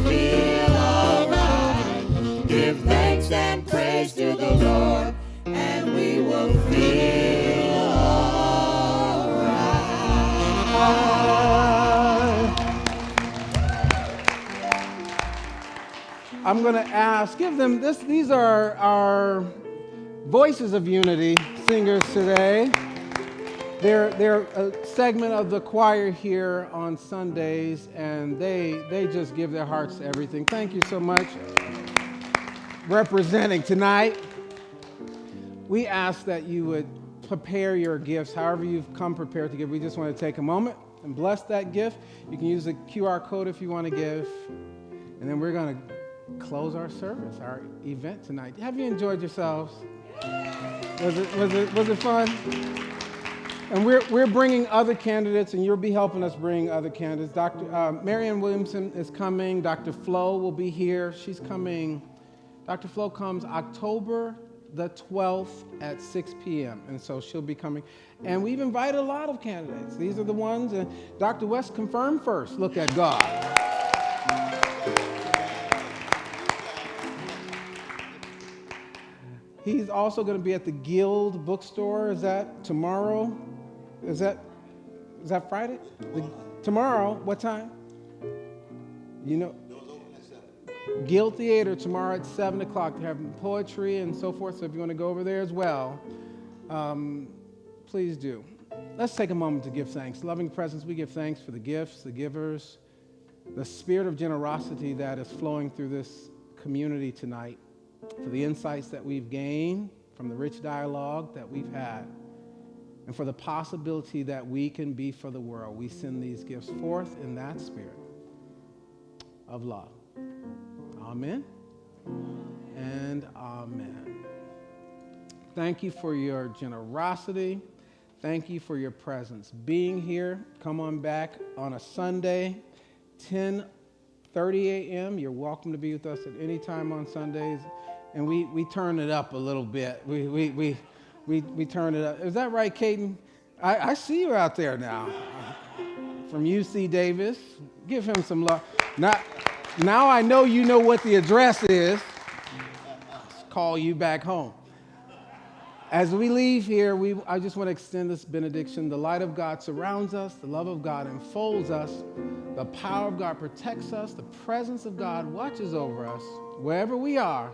feel alright. Give thanks and praise to the Lord, and we will feel alright. I'm going to ask, give them this. These are our Voices of Unity singers today. They're a segment of the choir here on Sundays, and they just give their hearts to everything. Thank you so much. Representing tonight, we ask that you would prepare your gifts, however you've come prepared to give. We just want to take a moment and bless that gift. You can use the QR code if you want to give, and then we're going to close our service, our event tonight. Have you enjoyed yourselves? Was it fun? And we're bringing other candidates, and you'll be helping us bring other candidates. Dr. Marianne Williamson is coming. Dr. Flo will be here. She's coming. Dr. Flo comes October the 12th at 6 p.m., and so she'll be coming. And we've invited a lot of candidates. These are the ones, and Dr. West confirmed first. Look at God. He's also going to be at the Guild bookstore. Is that tomorrow? Is that Friday? Tomorrow, what time? You know, Guild Theater tomorrow at 7 o'clock. They're having poetry and so forth, so if you want to go over there as well, please do. Let's take a moment to give thanks. Loving presence, we give thanks for the gifts, the givers, the spirit of generosity that is flowing through this community tonight, for the insights that we've gained from the rich dialogue that we've had, and for the possibility that we can be for the world. We send these gifts forth in that spirit of love. Amen and amen. Thank you for your generosity. Thank you for your presence. Being here, come on back on a Sunday, 10:30 a.m. You're welcome to be with us at any time on Sundays. And we turn it up a little bit. We turn it up. Is that right, Caden? I see you out there now. From UC Davis. Give him some love. Now I know you know what the address is. Let's call you back home. As we leave here, I just want to extend this benediction. The light of God surrounds us. The love of God enfolds us. The power of God protects us. The presence of God watches over us. Wherever we are,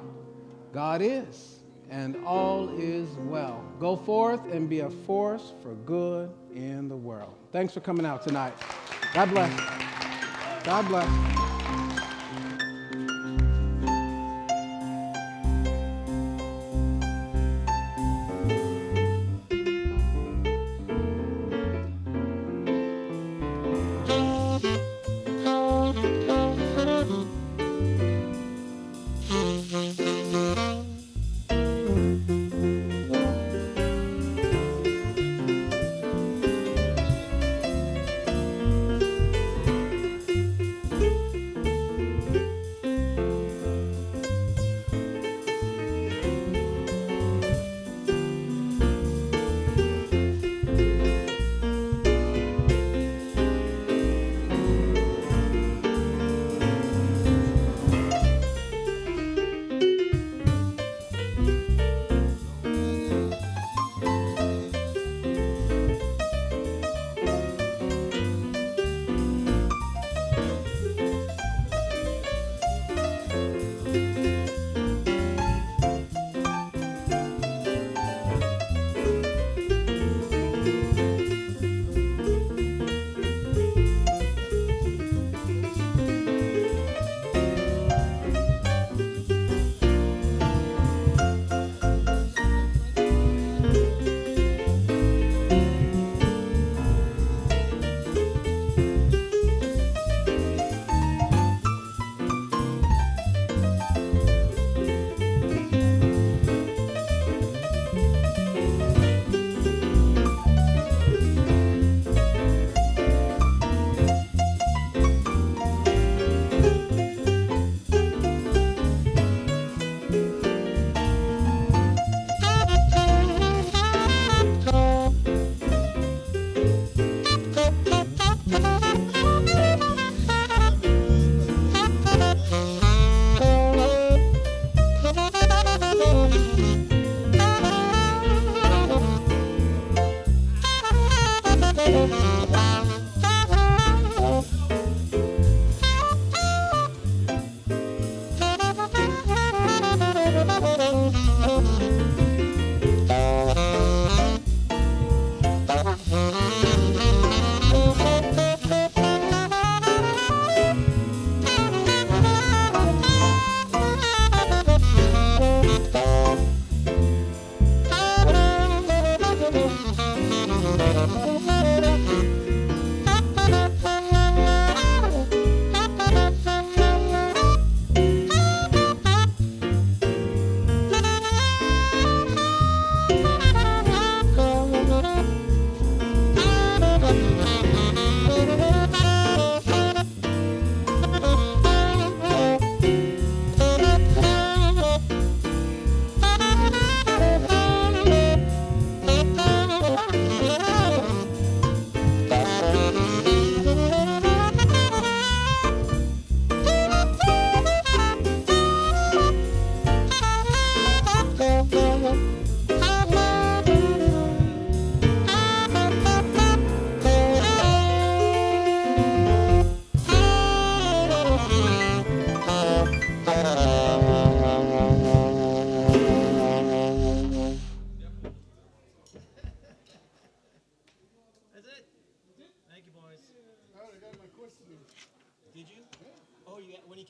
God is, and all is well. Go forth and be a force for good in the world. Thanks for coming out tonight. God bless. God bless. guys. I already got my question. Did you? Oh, when he